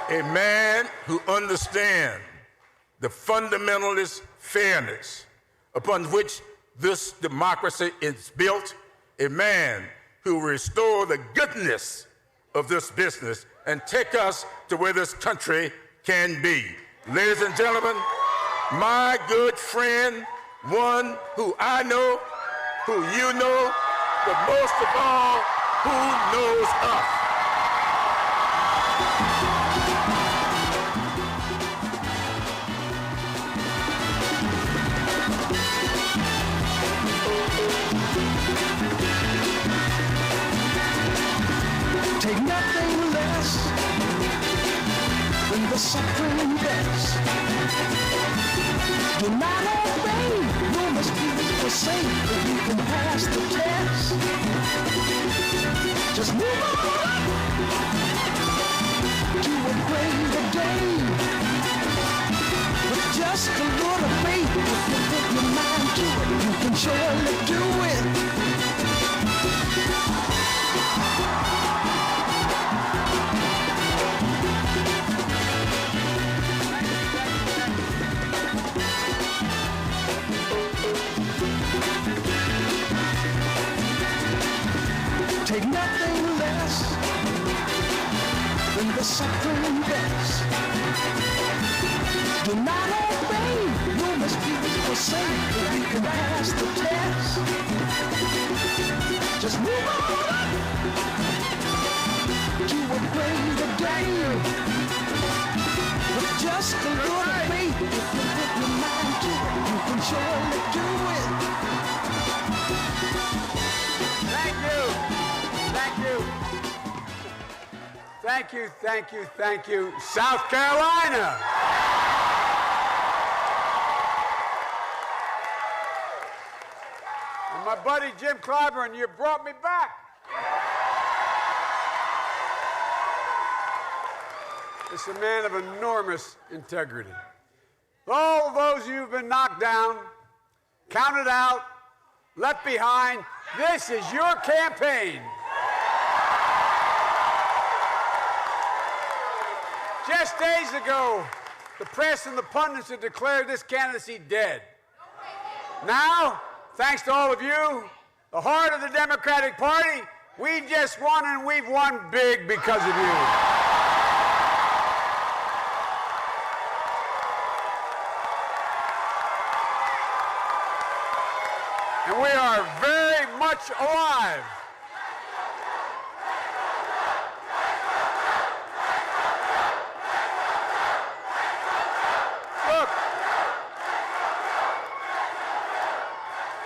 A man who understands the fundamentalist fairness upon which this democracy is built, a man who will restore the goodness of this business and take us to where this country can be. Ladies and gentlemen, my good friend, one who I know, who you know, but most of all, who knows us. Take nothing less than the suffering best. Do not obey, you must be forsake, if you can pass the test. Just move on to a greater day. With just a little faith, if you put your mind to it, you can surely do it. supreme best. Do not obey, you must be forsaken if you can pass the test. Just move on up to a greater day. With just a little faith, if you put your mind to it, you can surely do it. Thank you. Thank you. Thank you, thank you, thank you, South Carolina. And my buddy Jim Clyburn, you brought me back. It's a man of enormous integrity. All of those who've been knocked down, counted out, left behind, this is your campaign. Just days ago, the press and the pundits had declared this candidacy dead. Now, thanks to all of you, the heart of the Democratic Party, we just won, and we've won big because of you. And we are very much alive. Look,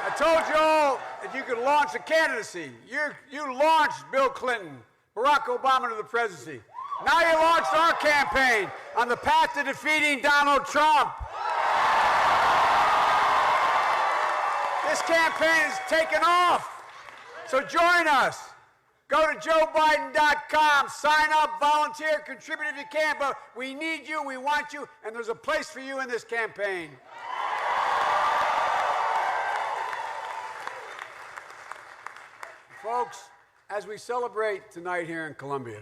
I told you all that you could launch a candidacy. You launched Bill Clinton, Barack Obama to the presidency. Now you launched our campaign on the path to defeating Donald Trump. This campaign has taken off, so join us. Go to JoeBiden.com, sign up, volunteer, contribute if you can, but we need you, we want you, and there's a place for you in this campaign. Folks, as we celebrate tonight here in Columbia,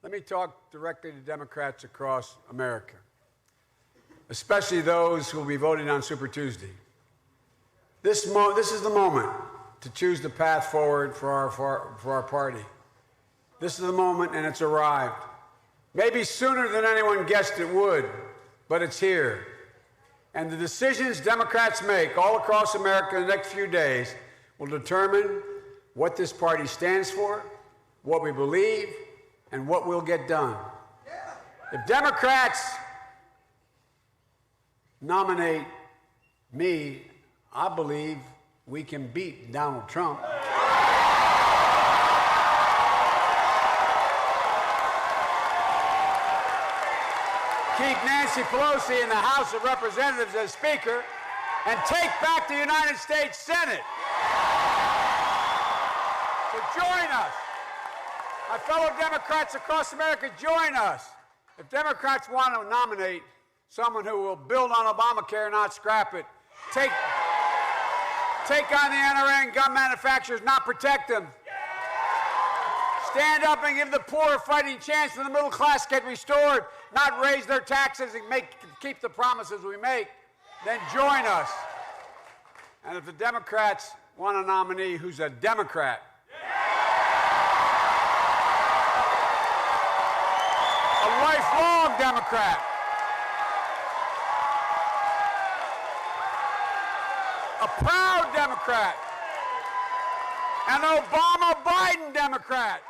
let me talk directly to Democrats across America, especially those who will be voting on Super Tuesday. This is the moment to choose the path forward for our party. This is the moment, and it's arrived. Maybe sooner than anyone guessed it would, but it's here. And the decisions Democrats make all across America in the next few days will determine what this party stands for, what we believe, and what we'll get done. If Democrats nominate me, I believe we can beat Donald Trump. Keep Nancy Pelosi in the House of Representatives as Speaker, and take back the United States Senate. So join us. My fellow Democrats across America, join us. If Democrats want to nominate someone who will build on Obamacare, not scrap it, take on the NRA and gun manufacturers, not protect them. Stand up and give the poor a fighting chance and the middle class get restored, not raise their taxes and keep the promises we make. Then join us. And if the Democrats want a nominee who's a Democrat, a lifelong Democrat, a proud Democrat, an Obama-Biden Democrat,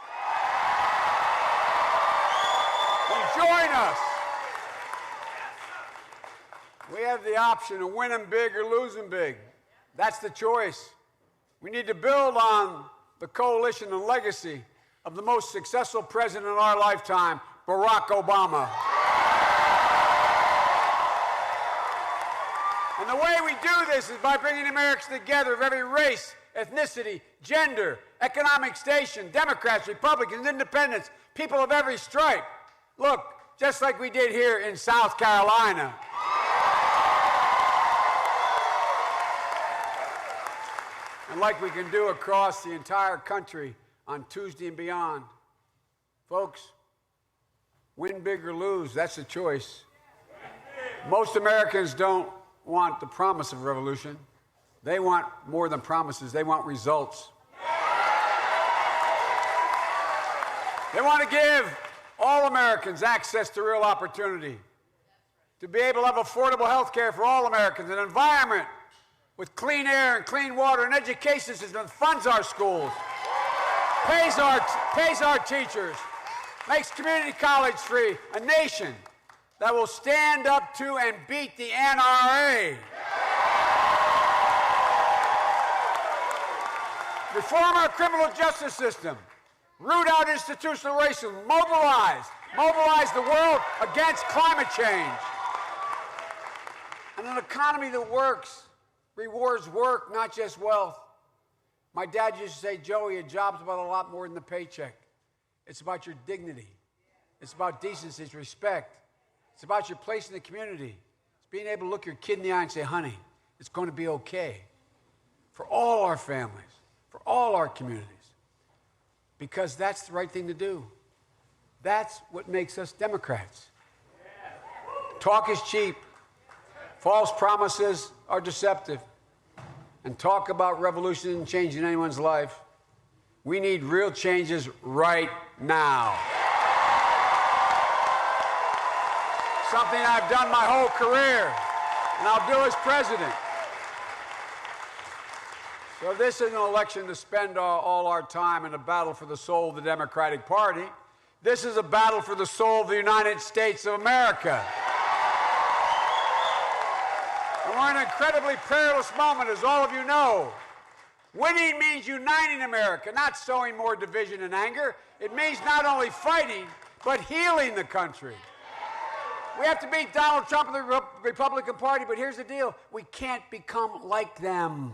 then join us. We have the option of winning big or losing big. That's the choice. We need to build on the coalition and legacy of the most successful president in our lifetime, Barack Obama. And the way we do this is by bringing Americans together of every race, ethnicity, gender, economic station, Democrats, Republicans, Independents, people of every stripe. Look, just like we did here in South Carolina. And like we can do across the entire country on Tuesday and beyond. Folks, win big or lose, that's the choice. Most Americans don't want the promise of revolution. They want more than promises. They want results. They want to give all Americans access to real opportunity, to be able to have affordable health care for all Americans, an environment with clean air and clean water, an education system that funds our schools, pays our teachers, makes community college free, a nation that will stand up to and beat the NRA. Reform our criminal justice system, root out institutional racism, mobilize the world against climate change. And an economy that works, rewards work, not just wealth. My dad used to say, Joey, a job's about a lot more than the paycheck. It's about your dignity. It's about decency, it's respect. It's about your place in the community. It's being able to look your kid in the eye and say, honey, it's going to be okay. For all our families, for all our communities. Because that's the right thing to do. That's what makes us Democrats. Talk is cheap. False promises are deceptive. And talk about revolution and changing anyone's life. We need real changes right now. Something I've done my whole career, and I'll do as president. So this isn't an election to spend all our time in a battle for the soul of the Democratic Party. This is a battle for the soul of the United States of America. And we're in an incredibly perilous moment, as all of you know. Winning means uniting America, not sowing more division and anger. It means not only fighting, but healing the country. We have to beat Donald Trump and the Republican Party, but here's the deal. We can't become like them.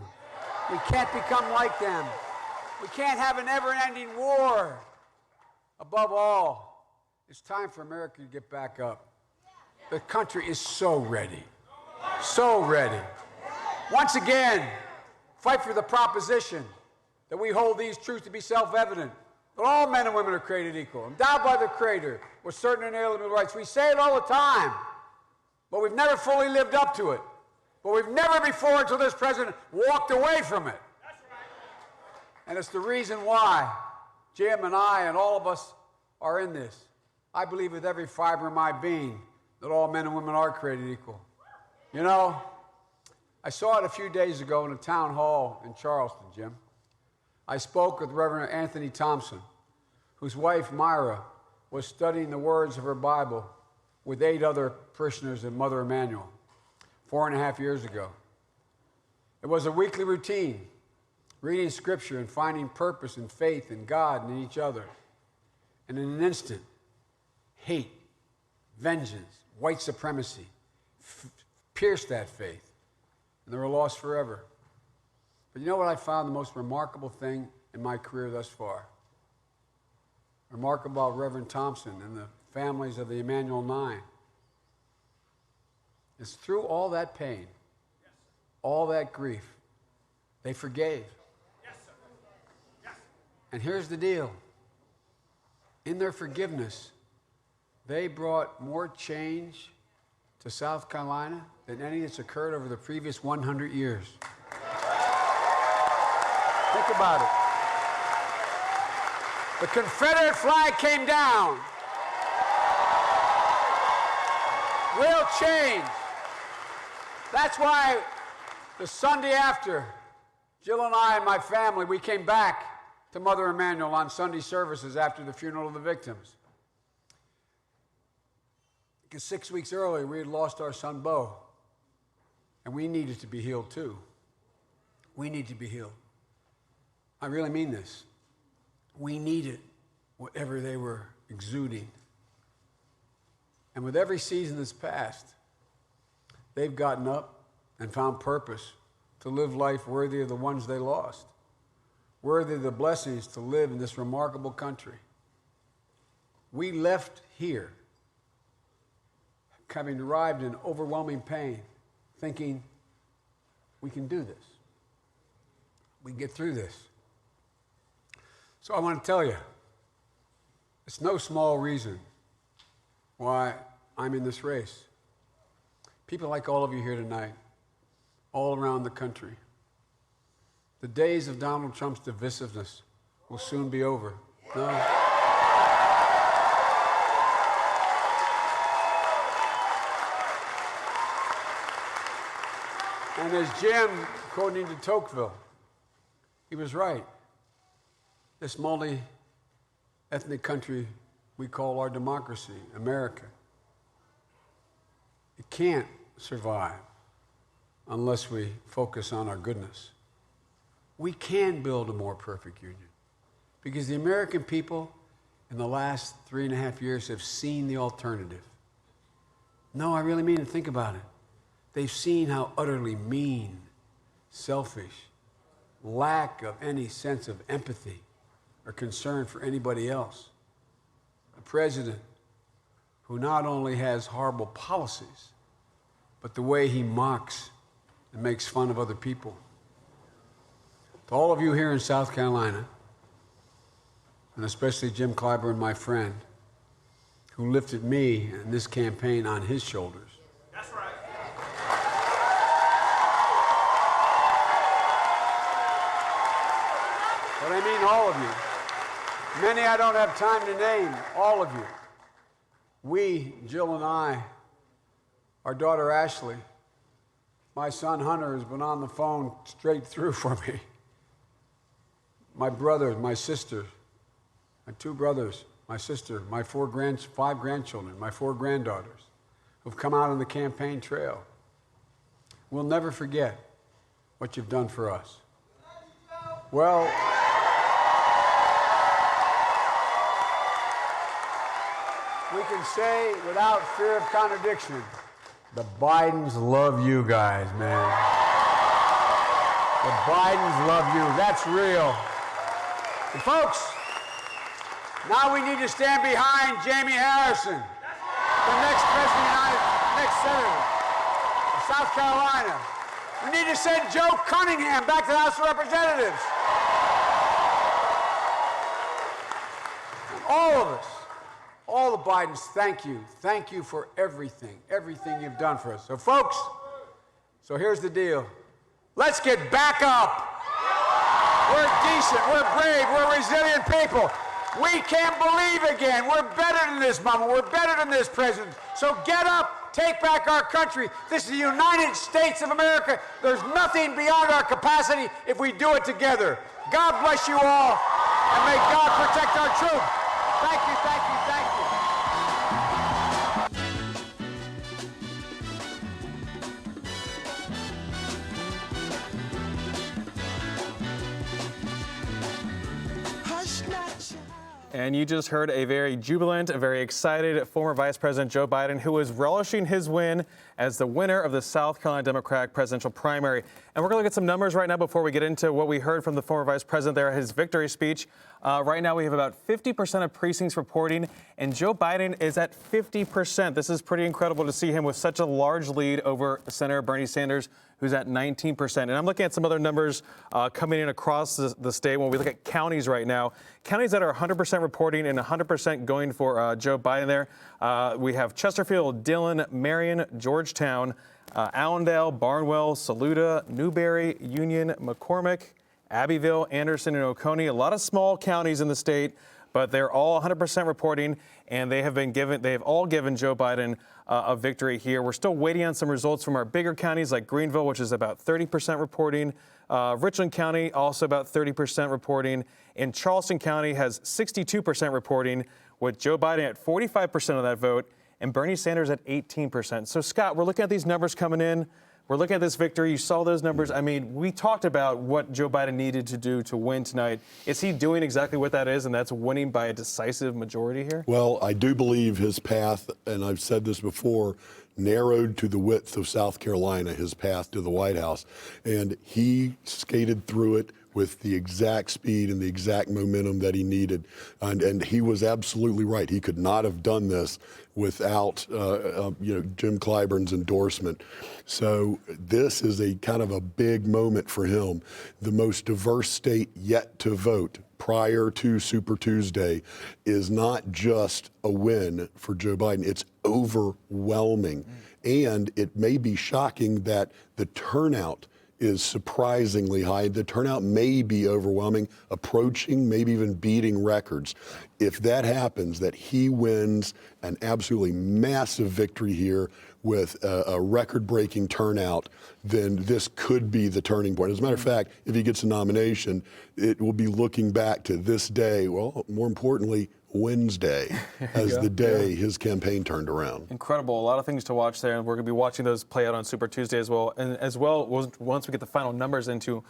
We can't become like them. We can't have a never-ending war. Above all, it's time for America to get back up. The country is so ready. So ready. Once again, fight for the proposition that we hold these truths to be self-evident, that all men and women are created equal, endowed by the Creator with certain inalienable rights. We say it all the time, but we've never fully lived up to it. But we've never before, until this president, walked away from it. And it's the reason why Jim and I and all of us are in this. I believe with every fiber of my being that all men and women are created equal. You know, I saw it a few days ago in a town hall in Charleston, Jim. I spoke with Reverend Anthony Thompson, whose wife, Myra, was studying the words of her Bible with 8 other parishioners at Mother Emanuel 4.5 years ago. It was a weekly routine, reading Scripture and finding purpose and faith in God and in each other. And in an instant, hate, vengeance, white supremacy pierced that faith, and they were lost forever. But you know what I found the most remarkable thing in my career thus far? Remarkable about Reverend Thompson and the families of the Emanuel 9. It's through all that pain, all that grief, they forgave. Yes, sir. Yes. And here's the deal. In their forgiveness, they brought more change to South Carolina than any that's occurred over the previous 100 years. Think about it. The Confederate flag came down. Real change. That's why the Sunday after, Jill and I and my family, we came back to Mother Emanuel on Sunday services after the funeral of the victims. Because 6 weeks earlier, we had lost our son, Bo. And we needed to be healed, too. We need to be healed. I really mean this. We needed whatever they were exuding. And with every season that's passed, they've gotten up and found purpose to live life worthy of the ones they lost, worthy of the blessings to live in this remarkable country. We left here, having arrived in overwhelming pain, thinking we can do this. We can get through this. So I want to tell you, it's no small reason why I'm in this race. People like all of you here tonight, all around the country. The days of Donald Trump's divisiveness will soon be over. No. And as Jim, according to Tocqueville, he was right. This multi-ethnic country we call our democracy, America, it can't survive unless we focus on our goodness. We can build a more perfect union because the American people in the last 3.5 years have seen the alternative. No, I really mean it. Think about it. They've seen how utterly mean, selfish, lack of any sense of empathy or concern for anybody else. A president who not only has horrible policies, but the way he mocks and makes fun of other people. To all of you here in South Carolina, and especially Jim Clyburn, my friend, who lifted me and this campaign on his shoulders. That's right. But I mean all of you. Many I don't have time to name, all of you. We, Jill and I, our daughter Ashley, my son Hunter has been on the phone straight through for me. My brothers, my sister, my 2 brothers, my sister, my 5 grandchildren, my 4 granddaughters who've come out on the campaign trail. We'll never forget what you've done for us. Well, we can say without fear of contradiction, the Bidens love you guys, man. The Bidens love you. That's real. And folks, now we need to stand behind Jamie Harrison, the next president, next senator of South Carolina. We need to send Joe Cunningham back to the House of Representatives. And all of us, all the Bidens, thank you. Thank you for everything you've done for us. So folks, so here's the deal. Let's get back up. We're decent, we're brave, we're resilient people. We can believe again. We're better than this moment. We're better than this president. So get up, take back our country. This is the United States of America. There's nothing beyond our capacity if we do it together. God bless you all, and may God protect our troops. Thank you, thank you, thank you. And you just heard a very jubilant, a very excited former Vice President Joe Biden, who is relishing his win as the winner of the South Carolina Democratic presidential primary. And we're going to look at some numbers right now before we get into what we heard from the former Vice President there, his victory speech. Right now we have about 50% of precincts reporting, and Joe Biden is at 50%. This is pretty incredible to see him with such a large lead over Senator Bernie Sanders, who's at 19%. And I'm looking at some other numbers coming in across the state when we look at counties right now. Counties that are 100% reporting and 100% going for Joe Biden there. We have Chesterfield, Dillon, Marion, Georgetown, Allendale, Barnwell, Saluda, Newberry, Union, McCormick, Abbeville, Anderson, and Oconee. A lot of small counties in the state, but they're all 100% reporting, and they have all given Joe Biden a victory here. We're still waiting on some results from our bigger counties like Greenville, which is about 30% reporting. Richland County, also about 30% reporting. And Charleston County has 62% reporting, with Joe Biden at 45% of that vote and Bernie Sanders at 18%. So, Scott, we're looking at these numbers coming in. We're looking at this victory. You saw those numbers. I mean, we talked about what Joe Biden needed to do to win tonight. Is he doing exactly what that is, and that's winning by a decisive majority here? Well, I do believe his path, and I've said this before, narrowed to the width of South Carolina, his path to the White House. And he skated through it with the exact speed and the exact momentum that he needed. And he was absolutely right. He could not have done this without Jim Clyburn's endorsement. So this is a kind of a big moment for him. The most diverse state yet to vote prior to Super Tuesday is not just a win for Joe Biden, it's overwhelming. And it may be shocking that the turnout is surprisingly high. The turnout may be overwhelming, approaching, maybe even beating records. If that happens, that he wins an absolutely massive victory here with a record-breaking turnout, then this could be the turning point. As a matter of fact, if he gets a nomination, it will be looking back to this day, well, more importantly, Wednesday, as the day his campaign turned around. Incredible. A lot of things to watch there, and we're going to be watching those play out on Super Tuesday as well. And as well, once we get the final numbers into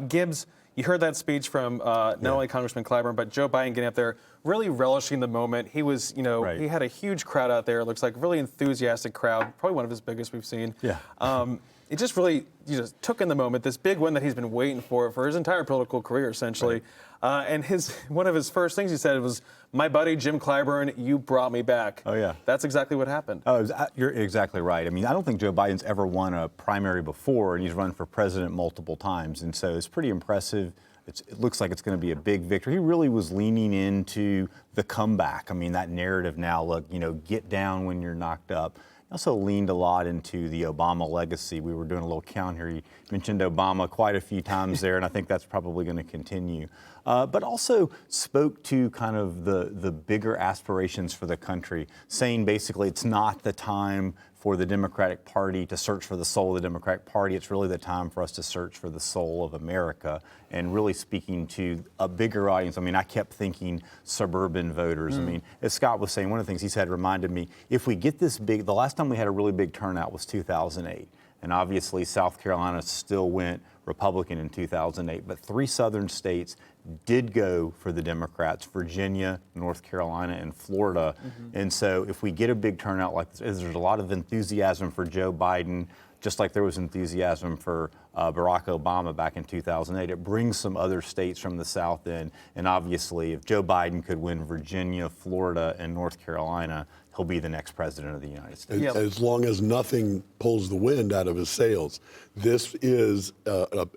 Gibbs, you heard that speech from not only Congressman Clyburn, but Joe Biden getting up there, really relishing the moment. He was, he had a huge crowd out there. It looks like a really enthusiastic crowd, probably one of his biggest we've seen. Yeah. It just really took in the moment, this big win that he's been waiting for his entire political career, essentially. Right. And one of his first things he said was, "My buddy Jim Clyburn, you brought me back." Oh, yeah. That's exactly what happened. Oh, you're exactly right. I mean, I don't think Joe Biden's ever won a primary before, and he's run for president multiple times. And so it's pretty impressive. It looks like it's going to be a big victory. He really was leaning into the comeback. I mean, that narrative now, look, get down when you're knocked up. He also leaned a lot into the Obama legacy. We were doing a little count here. He mentioned Obama quite a few times there, and I think that's probably going to continue. But also spoke to kind of the bigger aspirations for the country, saying basically it's not the time for the Democratic Party to search for the soul of the Democratic Party. It's really the time for us to search for the soul of America, and really speaking to a bigger audience. I mean, I kept thinking suburban voters. I mean, as Scott was saying, one of the things he said reminded me, if we get this big, the last time we had a really big turnout was 2008. And obviously South Carolina still went Republican in 2008, but 3 southern states did go for the Democrats: Virginia, North Carolina, and Florida. And so if we get a big turnout like this, there's a lot of enthusiasm for Joe Biden, just like there was enthusiasm for Barack Obama back in 2008. It brings some other states from the South in, and obviously if Joe Biden could win Virginia, Florida, and North Carolina, he'll be the next president of the United States. As long as nothing pulls the wind out of his sails. This is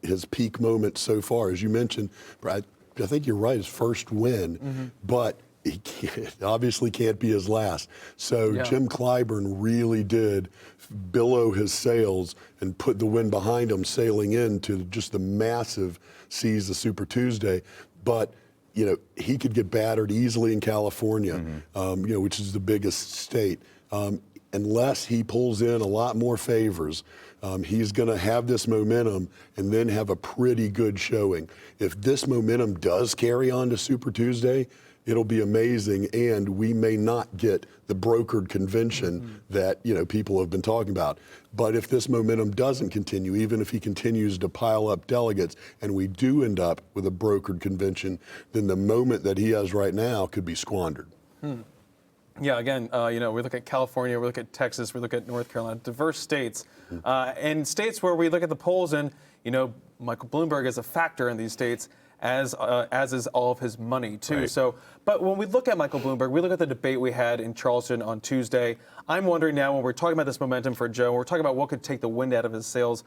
his peak moment so far. As you mentioned, I think you're right, his first win, but he obviously can't be his last. So Jim Clyburn really did billow his sails and put the wind behind him, sailing into just the massive seas of Super Tuesday. But he could get battered easily in California, which is the biggest state. Unless he pulls in a lot more favors, he's going to have this momentum and then have a pretty good showing. If this momentum does carry on to Super Tuesday, it'll be amazing, and we may not get the brokered convention that people have been talking about. But if this momentum doesn't continue, even if he continues to pile up delegates, and we do end up with a brokered convention, then the moment that he has right now could be squandered. Yeah, again, we look at California, we look at Texas, we look at North Carolina, diverse states, and states where we look at the polls, and Michael Bloomberg is a factor in these states, as is all of his money too. Right. So, but when we look at Michael Bloomberg, we look at the debate we had in Charleston on Tuesday. I'm wondering now, when we're talking about this momentum for Joe, we're talking about what could take the wind out of his sails.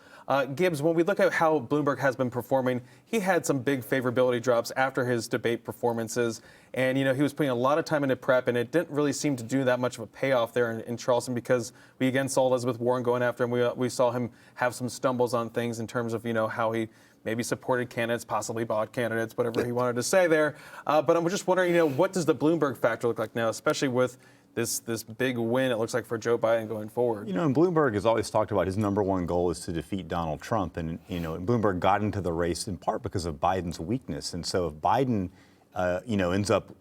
Gibbs, when we look at how Bloomberg has been performing, he had some big favorability drops after his debate performances. And, he was putting a lot of time into prep, and it didn't really seem to do that much of a payoff there in Charleston, because we again saw Elizabeth Warren going after him. We saw him have some stumbles on things in terms of, how he maybe supported candidates, possibly bought candidates, whatever he wanted to say there. But I'm just wondering, what does the Bloomberg factor look like now, especially with this big win it looks like for Joe Biden going forward? And Bloomberg has always talked about his number one goal is to defeat Donald Trump. And, Bloomberg got into the race in part because of Biden's weakness. And so if Biden, ends up,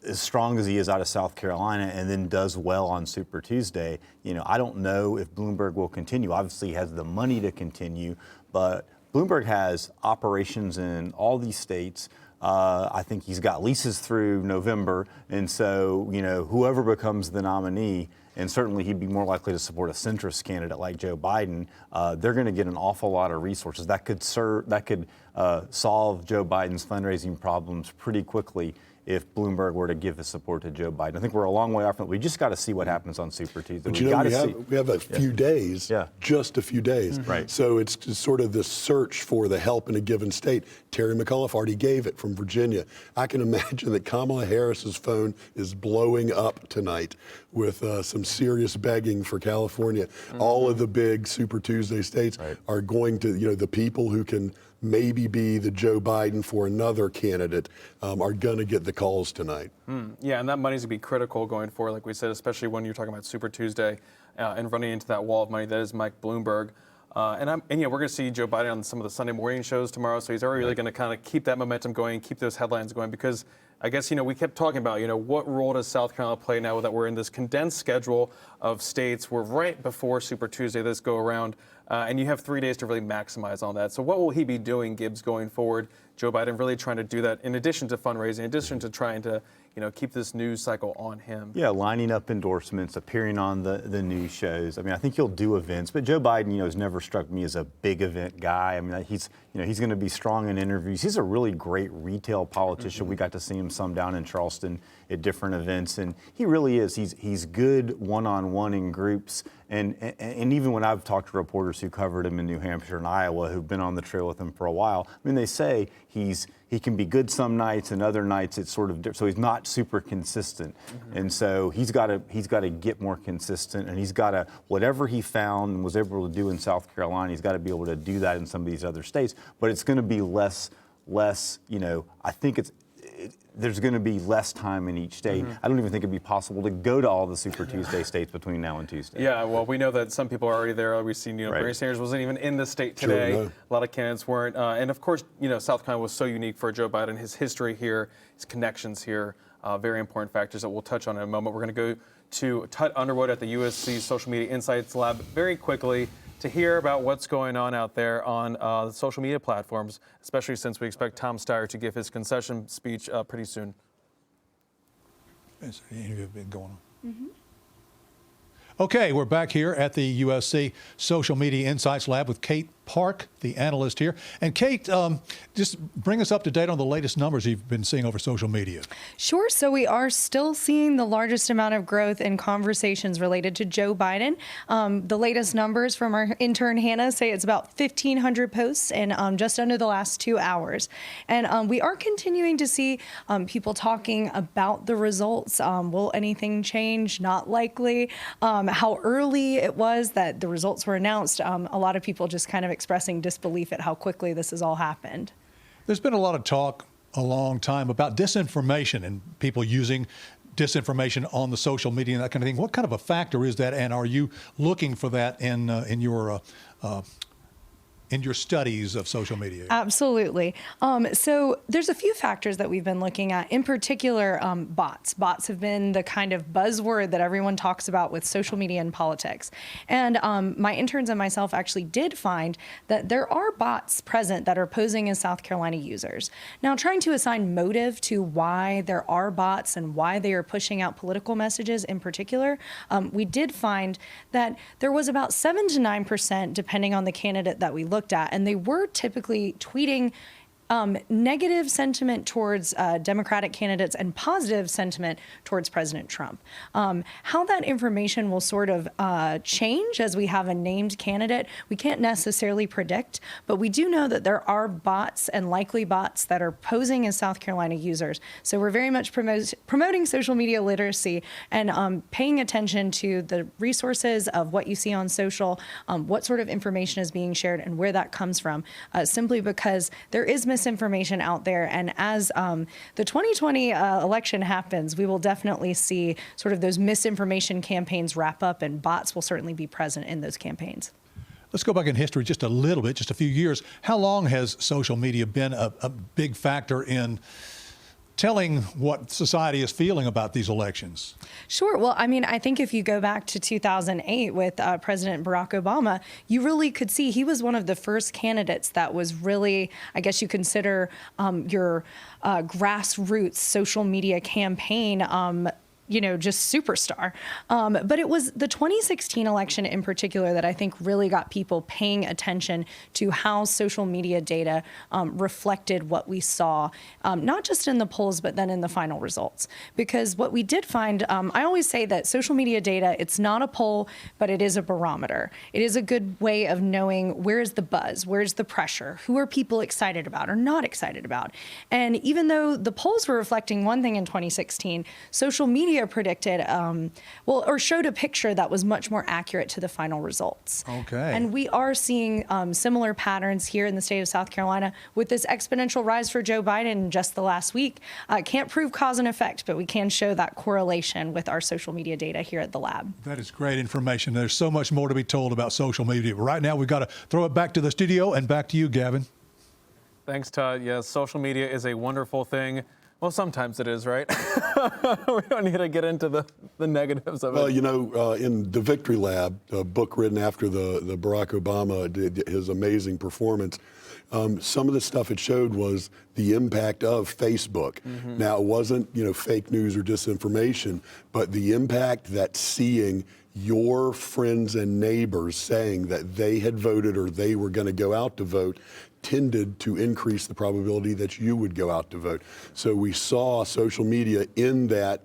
as strong as he is out of South Carolina and then does well on Super Tuesday, I don't know if Bloomberg will continue. Obviously, he has the money to continue, but Bloomberg has operations in all these states. I think he's got leases through November. And so, whoever becomes the nominee, and certainly he'd be more likely to support a centrist candidate like Joe Biden, they're going to get an awful lot of resources. That could solve Joe Biden's fundraising problems pretty quickly if Bloomberg were to give his support to Joe Biden. I think we're a long way off from it. We just got to see what happens on Super Tuesday. But we have a few days, just a few days. Right. So it's just sort of this search for the help in a given state. Terry McAuliffe already gave it from Virginia. I can imagine that Kamala Harris's phone is blowing up tonight with some serious begging for California. All of the big Super Tuesday states are going to, the people who can maybe be the Joe Biden for another candidate are going to get the calls tonight. Yeah, and that money's going to be critical going forward, like we said, especially when you're talking about Super Tuesday and running into that wall of money that is Mike Bloomberg. And we're going to see Joe Biden on some of the Sunday morning shows tomorrow, so he's already really going to kind of keep that momentum going, keep those headlines going, because I guess, we kept talking about, what role does South Carolina play now that we're in this condensed schedule of states? We're right before Super Tuesday this go around, and you have 3 days to really maximize on that. So what will he be doing, Gibbs, going forward? Joe Biden really trying to do that in addition to fundraising, in addition to trying to, keep this news cycle on him. Yeah, lining up endorsements, appearing on the news shows. I mean, I think he'll do events, but Joe Biden, has never struck me as a big event guy. I mean, he's going to be strong in interviews. He's a really great retail politician. We got to see him some down in Charleston at different events, and he really is. He's good one-on-one in groups, and even when I've talked to reporters who covered him in New Hampshire and Iowa, who've been on the trail with him for a while, I mean, they say he can be good some nights, and other nights it's sort of so he's not super consistent, and so he's got to get more consistent, and he's got to whatever he found and was able to do in South Carolina, he's got to be able to do that in some of these other states, but it's going to be less. I think there's going to be less time in each state. I don't even think it'd be possible to go to all the Super Tuesday states between now and Tuesday. Yeah, well, we know that some people are already there. We've seen, Bernie Sanders wasn't even in the state today. Sure, no. A lot of candidates weren't. And of course, South Carolina was so unique for Joe Biden. His history here, his connections here, very important factors that we'll touch on in a moment. We're going to go to Tut Underwood at the USC Social Media Insights Lab very quickly to hear about what's going on out there on the social media platforms, especially since we expect Tom Steyer to give his concession speech pretty soon. Has any of you been going on? Okay, we're back here at the USC Social Media Insights Lab with Kate Park, the analyst here. And Kate, just bring us up to date on the latest numbers you've been seeing over social media. Sure. So we are still seeing the largest amount of growth in conversations related to Joe Biden. The latest numbers from our intern Hannah say it's about 1,500 posts in just under the last 2 hours. And we are continuing to see people talking about the results. Will anything change? Not likely. How early it was that the results were announced. A lot of people just kind of expressing disbelief at how quickly this has all happened. There's been a lot of talk a long time about disinformation and people using disinformation on the social media and that kind of thing. What kind of a factor is that, and are you looking for that in your studies of social media? Absolutely. So there's a few factors that we've been looking at, in particular bots. Bots have been the kind of buzzword that everyone talks about with social media and politics. And my interns and myself actually did find that there are bots present that are posing as South Carolina users. Now, trying to assign motive to why there are bots and why they are pushing out political messages in particular, we did find that there was about 7 to 9%, depending on the candidate that we looked at, and they were typically tweeting negative sentiment towards Democratic candidates and positive sentiment towards President Trump. How that information will sort of change as we have a named candidate, we can't necessarily predict, but we do know that there are bots and likely bots that are posing as South Carolina users. So we're very much promoting social media literacy and paying attention to the resources of what you see on social, what sort of information is being shared and where that comes from, simply because there is misinformation out there. And as the 2020 election happens, we will definitely see sort of those misinformation campaigns wrap up, and bots will certainly be present in those campaigns. Let's go back in history just a little bit, just a few years. How long has social media been a big factor in telling what society is feeling about these elections? Sure. Well, I mean, I think if you go back to 2008 with President Barack Obama, you really could see he was one of the first candidates that was really, I guess you consider your grassroots social media campaign just superstar. But it was the 2016 election in particular that I think really got people paying attention to how social media data reflected what we saw, not just in the polls, but then in the final results. Because what we did find, I always say that social media data, it's not a poll, but it is a barometer. It is a good way of knowing where is the buzz, where's the pressure, who are people excited about or not excited about. And even though the polls were reflecting one thing in 2016, social media predicted, or showed a picture that was much more accurate to the final results. Okay. And we are seeing similar patterns here in the state of South Carolina with this exponential rise for Joe Biden in just the last week. Can't prove cause and effect, but we can show that correlation with our social media data here at the lab. That is great information. There's so much more to be told about social media. But right now, we've got to throw it back to the studio and back to you, Gavin. Thanks, Todd. Yes, social media is a wonderful thing. Well, sometimes it is, right? We don't need to get into the negatives of it. Well, in the Victory Lab, a book written after the Barack Obama did his amazing performance, some of the stuff it showed was the impact of Facebook. Mhm. Now, it wasn't, fake news or disinformation, but the impact that seeing your friends and neighbors saying that they had voted or they were going to go out to vote tended to increase the probability that you would go out to vote. So we saw social media in that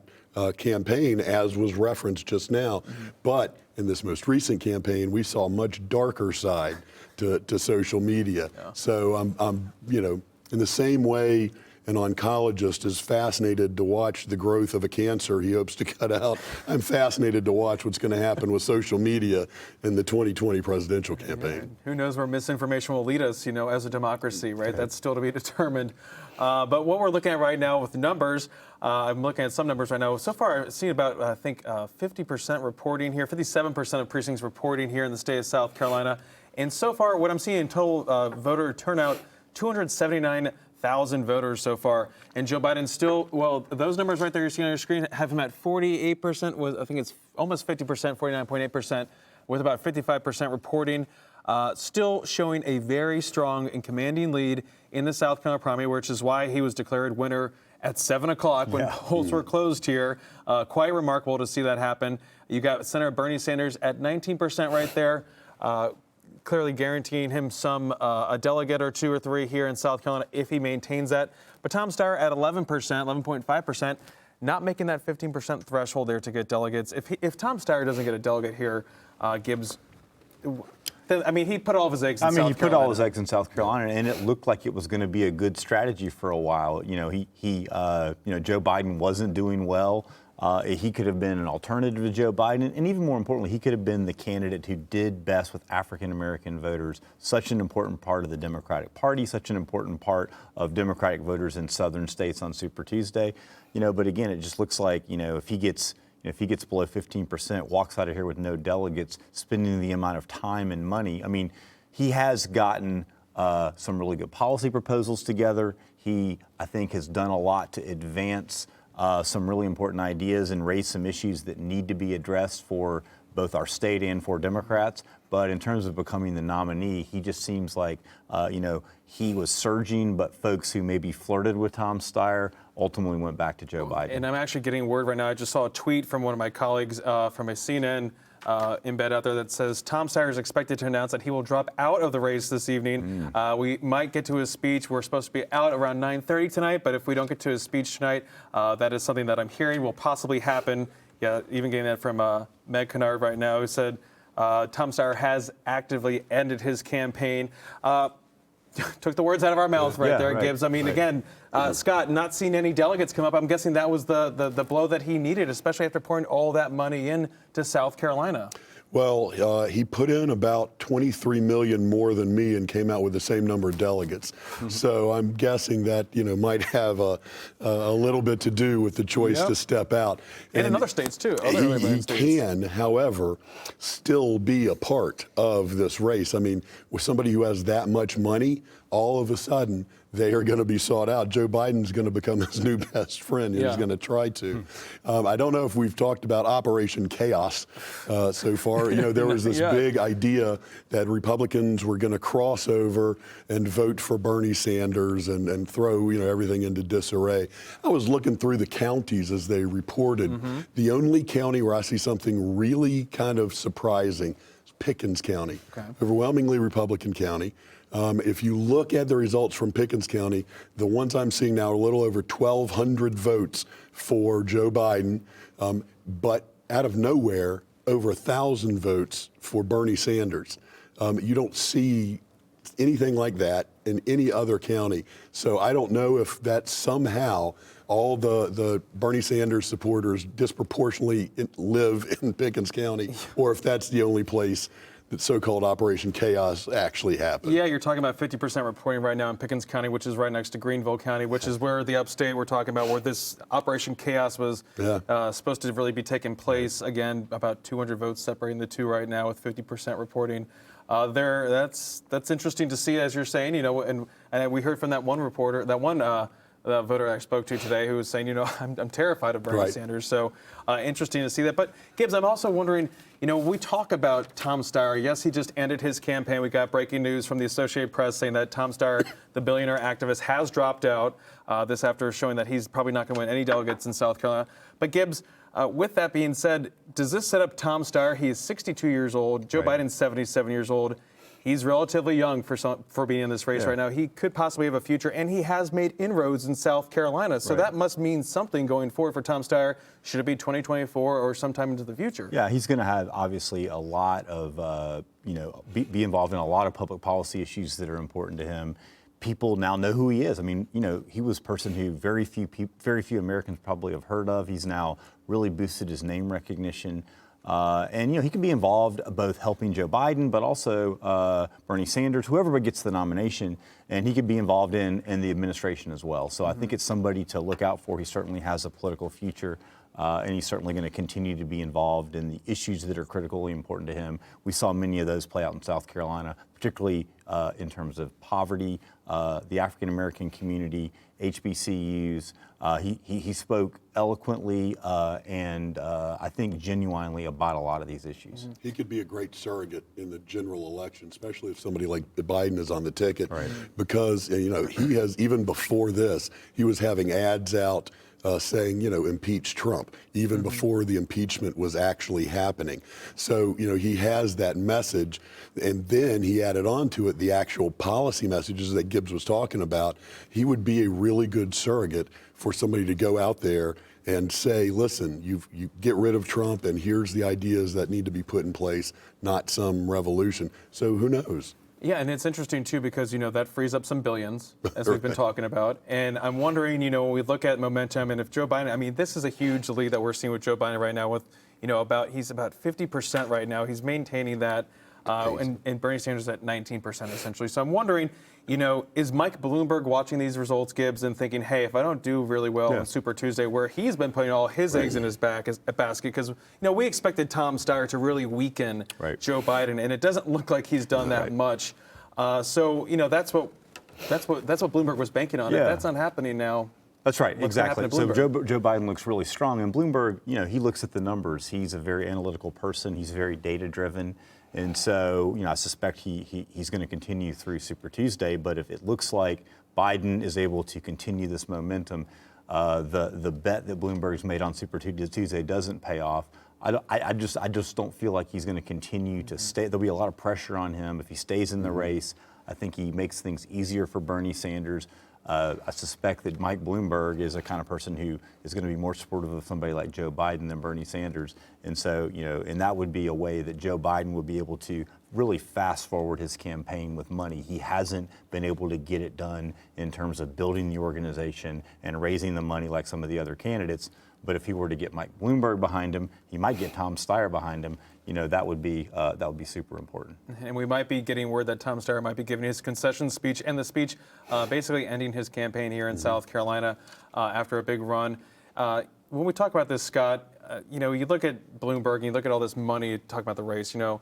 campaign, as was referenced just now. But in this most recent campaign, we saw a much darker side to social media. So I'm, in the same way an oncologist is fascinated to watch the growth of a cancer he hopes to cut out, I'm fascinated to watch what's going to happen with social media in the 2020 presidential campaign. Who knows where misinformation will lead us, as a democracy, right? That's still to be determined. But what we're looking at right now with the numbers, I'm looking at some numbers right now. So far, I've seen about, 50% reporting here, 57% of precincts reporting here in the state of South Carolina. And so far, what I'm seeing in total voter turnout, 279,000 voters so far. And Joe Biden still, those numbers right there you're seeing on your screen have him at 48%, I think it's almost 50%, 49.8%, with about 55% reporting. Still showing a very strong and commanding lead in the South Carolina primary, which is why he was declared winner at 7 o'clock when polls were closed here. Quite remarkable to see that happen. You got Senator Bernie Sanders at 19% right there. Clearly guaranteeing him a delegate or two or three here in South Carolina if he maintains that. But Tom Steyer at 11%, 11.5%, not making that 15% threshold there to get delegates. If Tom Steyer doesn't get a delegate here, Gibbs, he put all of his eggs in South Carolina. He put all his eggs in South Carolina, and it looked like it was going to be a good strategy for a while. Joe Biden wasn't doing well. He could have been an alternative to Joe Biden, and even more importantly, he could have been the candidate who did best with African-American voters, such an important part of the Democratic Party, such an important part of Democratic voters in southern states on Super Tuesday. But again, it just looks like, if he gets below 15%, walks out of here with no delegates, spending the amount of time and money. He has gotten some really good policy proposals together. He, I think, has done a lot to advance some really important ideas and raise some issues that need to be addressed for both our state and for Democrats. But in terms of becoming the nominee, he just seems like, he was surging, but folks who maybe flirted with Tom Steyer ultimately went back to Joe Biden. And I'm actually getting word right now. I just saw a tweet from one of my colleagues from a CNN embed out there that says Tom Steyer is expected to announce that he will drop out of the race this evening. We might get to his speech. We're supposed to be out around 9:30 tonight, but if we don't get to his speech tonight, that is something that I'm hearing will possibly happen. Yeah, even getting that from Meg Kennard right now, who said Tom Steyer has actively ended his campaign. Took the words out of our mouth there, Gibbs. Again, Scott, not seeing any delegates come up. I'm guessing that was the blow that he needed, especially after pouring all that money into South Carolina. Well, he put in about 23 million more than me and came out with the same number of delegates. So I'm guessing that, might have a little bit to do with the choice to step out. And in other states, too. He can, however, still be a part of this race. With somebody who has that much money, all of a sudden, they are going to be sought out. Joe Biden's going to become his new best friend. Yeah. He's going to try to. I don't know if we've talked about Operation Chaos so far. You know, there was this Yeah. big idea that Republicans were going to cross over and vote for Bernie Sanders and throw, you know, everything into disarray. I was looking through the counties as they reported. The only county where I see something really kind of surprising is Pickens County. Overwhelmingly Republican county. If you look at the results from Pickens County, the ones I'm seeing now are a little over 1,200 votes for Joe Biden, but out of nowhere, over 1,000 votes for Bernie Sanders. You don't see anything like that in any other county. So I don't know if that somehow all the Bernie Sanders supporters disproportionately live in Pickens County, or if that's the only place that so-called Operation Chaos actually happened. Yeah, you're talking about 50% reporting right now in Pickens County, which is right next to Greenville County, which is where the upstate we're talking about, where this Operation Chaos was supposed to really be taking place. Again, about 200 votes separating the two right now, with 50% reporting. That's interesting to see, as you're saying, you know, and we heard from that one reporter, that one the voter I spoke to today, who was saying, you know, I'm terrified of Bernie Sanders. So interesting to see that. But Gibbs, I'm also wondering, you know, we talk about Tom Steyer. Yes, he just ended his campaign. We got breaking news from the Associated Press saying that Tom Steyer, the billionaire activist, has dropped out. This after showing that he's probably not going to win any delegates in South Carolina. But Gibbs, with that being said, does this set up Tom Steyer? He is 62 years old. Joe Biden's 77 years old. He's relatively young for being in this race right now. He could possibly have a future, and he has made inroads in South Carolina. So that must mean something going forward for Tom Steyer. Should it be 2024 or sometime into the future? Yeah, he's going to have obviously a lot of, you know, be involved in a lot of public policy issues that are important to him. People now know who he is. I mean, you know, he was a person who very few Americans probably have heard of. He's now really boosted his name recognition. And, you know, he can be involved both helping Joe Biden, but also Bernie Sanders, whoever gets the nomination, and he could be involved in the administration as well. So I think it's somebody to look out for. He certainly has a political future, and he's certainly going to continue to be involved in the issues that are critically important to him. We saw many of those play out in South Carolina, particularly in terms of poverty, the African American community, HBCUs. He spoke eloquently and I think genuinely about a lot of these issues. He could be a great surrogate in the general election, especially if somebody like Biden is on the ticket, because, you know, he has, even before this, he was having ads out saying, you know, impeach Trump, even before the impeachment was actually happening. So, you know, he has that message, and then he added on to it the actual policy messages that Gibbs was talking about. He would be a really good surrogate for somebody to go out there and say, listen, you get rid of Trump, and here's the ideas that need to be put in place, not some revolution. So who knows? Yeah, and it's interesting, too, because, you know, that frees up some billions, as we've been talking about. And I'm wondering, you know, when we look at momentum, and if Joe Biden, I mean, this is a huge lead that we're seeing with Joe Biden right now with, you know, he's about 50% right now. He's maintaining that, and Bernie Sanders at 19%, essentially. So I'm wondering, you know, is Mike Bloomberg watching these results, Gibbs, and thinking, hey, if I don't do really well on Super Tuesday, where he's been putting all his eggs in his basket, because, you know, we expected Tom Steyer to really weaken Joe Biden, and it doesn't look like he's done that much. So, you know, that's what Bloomberg was banking on. If that's not happening now. That's right, exactly. So Joe Biden looks really strong, and Bloomberg, you know, he looks at the numbers. He's a very analytical person. He's very data-driven. And so, you know, I suspect he's going to continue through Super Tuesday. But if it looks like Biden is able to continue this momentum, the bet that Bloomberg's made on Super Tuesday doesn't pay off, I just don't feel like he's going to continue to stay. There'll be a lot of pressure on him if he stays in the race. I think he makes things easier for Bernie Sanders. I suspect that Mike Bloomberg is a kind of person who is going to be more supportive of somebody like Joe Biden than Bernie Sanders. And so, you know, and that would be a way that Joe Biden would be able to really fast forward his campaign with money. He hasn't been able to get it done in terms of building the organization and raising the money like some of the other candidates. But if he were to get Mike Bloomberg behind him, he might get Tom Steyer behind him. You know, that would be super important. And we might be getting word that Tom Steyer might be giving his concession speech, and the speech basically ending his campaign here in South Carolina after a big run. When we talk about this, Scott, you know, you look at Bloomberg and you look at all this money, talk about the race, you know,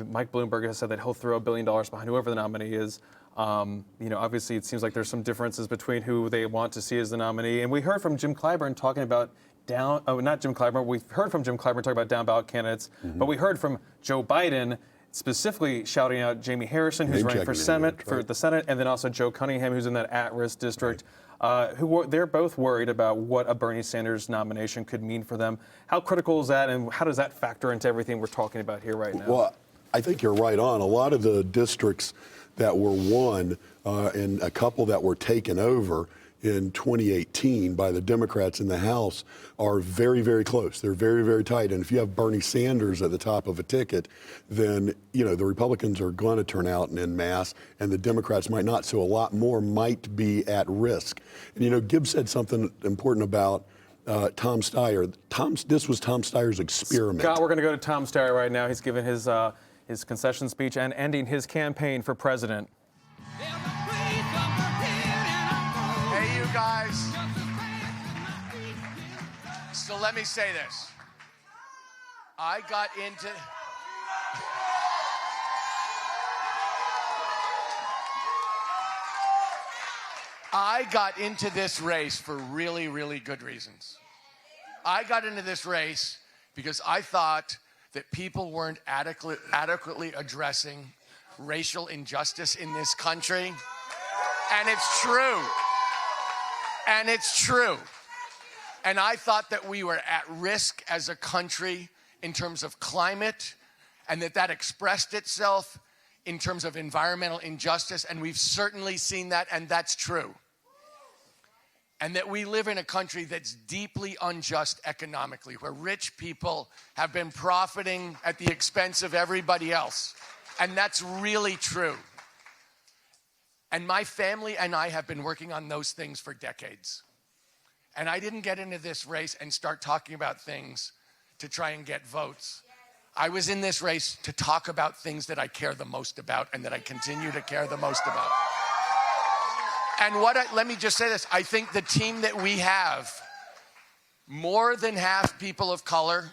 Mike Bloomberg has said that he'll throw $1 billion behind whoever the nominee is. Obviously it seems like there's some differences between who they want to see as the nominee. And we heard from Jim Clyburn talking about not Jim Clyburn, we've heard from Jim Clyburn talking about down ballot candidates, but we heard from Joe Biden specifically shouting out Jamie Harrison, who's running for the Senate, and then also Joe Cunningham, who's in that at-risk district. They're both worried about what a Bernie Sanders nomination could mean for them. How critical is that, and how does that factor into everything we're talking about here right now? Well, I think you're right on. A lot of the districts that were won and a couple that were taken over in 2018 by the Democrats in the House are very, very close. They're very, very tight. And if you have Bernie Sanders at the top of a ticket, then, the Republicans are going to turn out en masse, and the Democrats might not. So a lot more might be at risk. And, Gibbs said something important about Tom Steyer. This was Tom Steyer's experiment. Scott, we're going to go to Tom Steyer right now. He's giving his concession speech and ending his campaign for president. Hey, you guys. So let me say this. I got into this race for really, really good reasons. I got into this race because I thought that people weren't adequately addressing racial injustice in this country. And it's true. And it's true. And I thought that we were at risk as a country in terms of climate, and that expressed itself in terms of environmental injustice, and we've certainly seen that, and that's true. And that we live in a country that's deeply unjust economically, where rich people have been profiting at the expense of everybody else. And that's really true. And my family and I have been working on those things for decades. And I didn't get into this race and start talking about things to try and get votes. I was in this race to talk about things that I care the most about and that I continue to care the most about. And let me just say this. I think the team that we have, more than half people of color,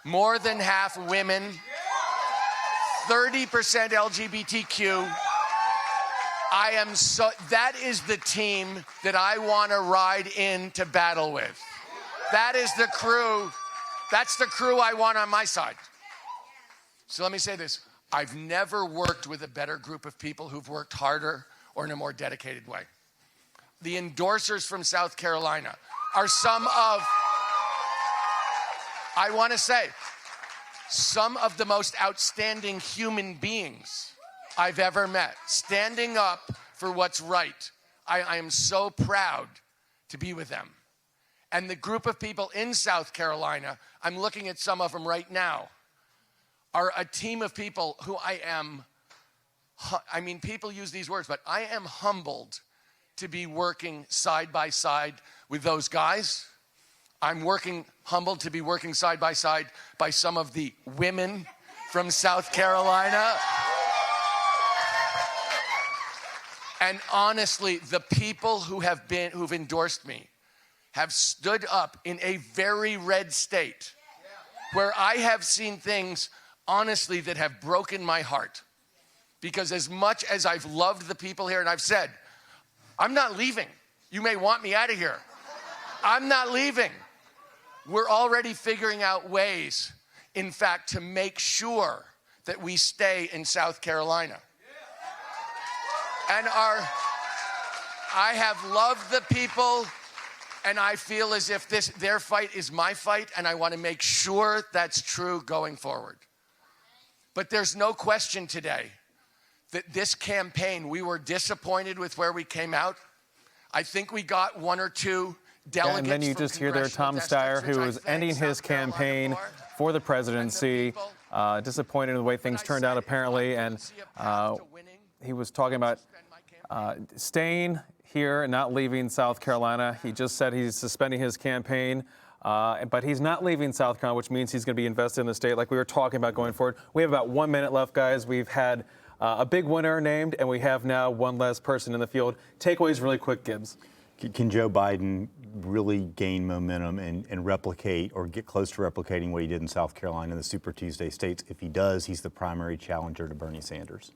more than half women, 30% LGBTQ, that is the team that I want to ride in to battle with. That is the crew. That's the crew I want on my side. So let me say this. I've never worked with a better group of people who've worked harder or in a more dedicated way. The endorsers from South Carolina are some of the most outstanding human beings I've ever met, standing up for what's right. I am so proud to be with them. And the group of people in South Carolina, I'm looking at some of them right now, are a team of people who people use these words, but I am humbled to be working side by side with those guys. I'm humbled to be working side by some of the women from South Carolina. And honestly, the people who've endorsed me have stood up in a very red state where I have seen things, honestly, that have broken my heart. Because as much as I've loved the people here, and I've said, I'm not leaving. You may want me out of here. I'm not leaving. We're already figuring out ways, in fact, to make sure that we stay in South Carolina. And I have loved the people, and I feel as if their fight is my fight, and I want to make sure that's true going forward. But there's no question today that this campaign, we were disappointed with where we came out. I think we got one or two delegates. And then you just hear there Tom Steyer, who is ending his campaign for the presidency, disappointed in the way things turned out apparently, and he was talking about staying here and not leaving South Carolina. He just said he's suspending his campaign, but he's not leaving South Carolina, which means he's going to be invested in the state like we were talking about going forward. We have about 1 minute left, guys. We've had a big winner named, and we have now one less person in the field. Takeaways really quick, Gibbs. Can Joe Biden really gain momentum and replicate or get close to replicating what he did in South Carolina in the Super Tuesday states? If he does, he's the primary challenger to Bernie Sanders.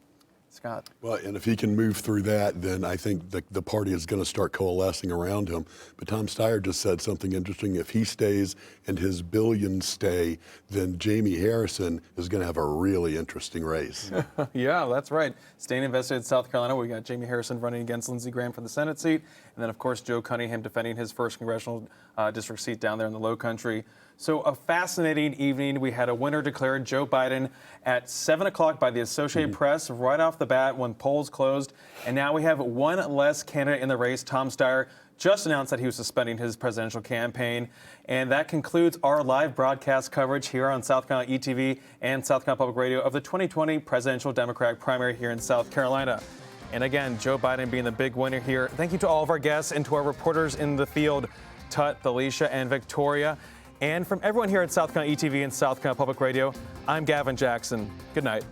Scott. Well, and if he can move through that, then I think the party is going to start coalescing around him. But Tom Steyer just said something interesting. If he stays and his billions stay, then Jamie Harrison is going to have a really interesting race. Yeah, that's right. Staying invested in South Carolina, we got Jamie Harrison running against Lindsey Graham for the Senate seat, and then, of course, Joe Cunningham defending his first congressional district seat down there in the Low Country. So a fascinating evening. We had a winner declared, Joe Biden, at 7 o'clock by the Associated Press right off the bat when polls closed. And now we have one less candidate in the race. Tom Steyer just announced that he was suspending his presidential campaign. And that concludes our live broadcast coverage here on South Carolina ETV and South Carolina Public Radio of the 2020 presidential Democratic primary here in South Carolina. And again, Joe Biden being the big winner here. Thank you to all of our guests and to our reporters in the field, Tut, Alicia, and Victoria. And from everyone here at South Carolina ETV and South Carolina Public Radio, I'm Gavin Jackson. Good night.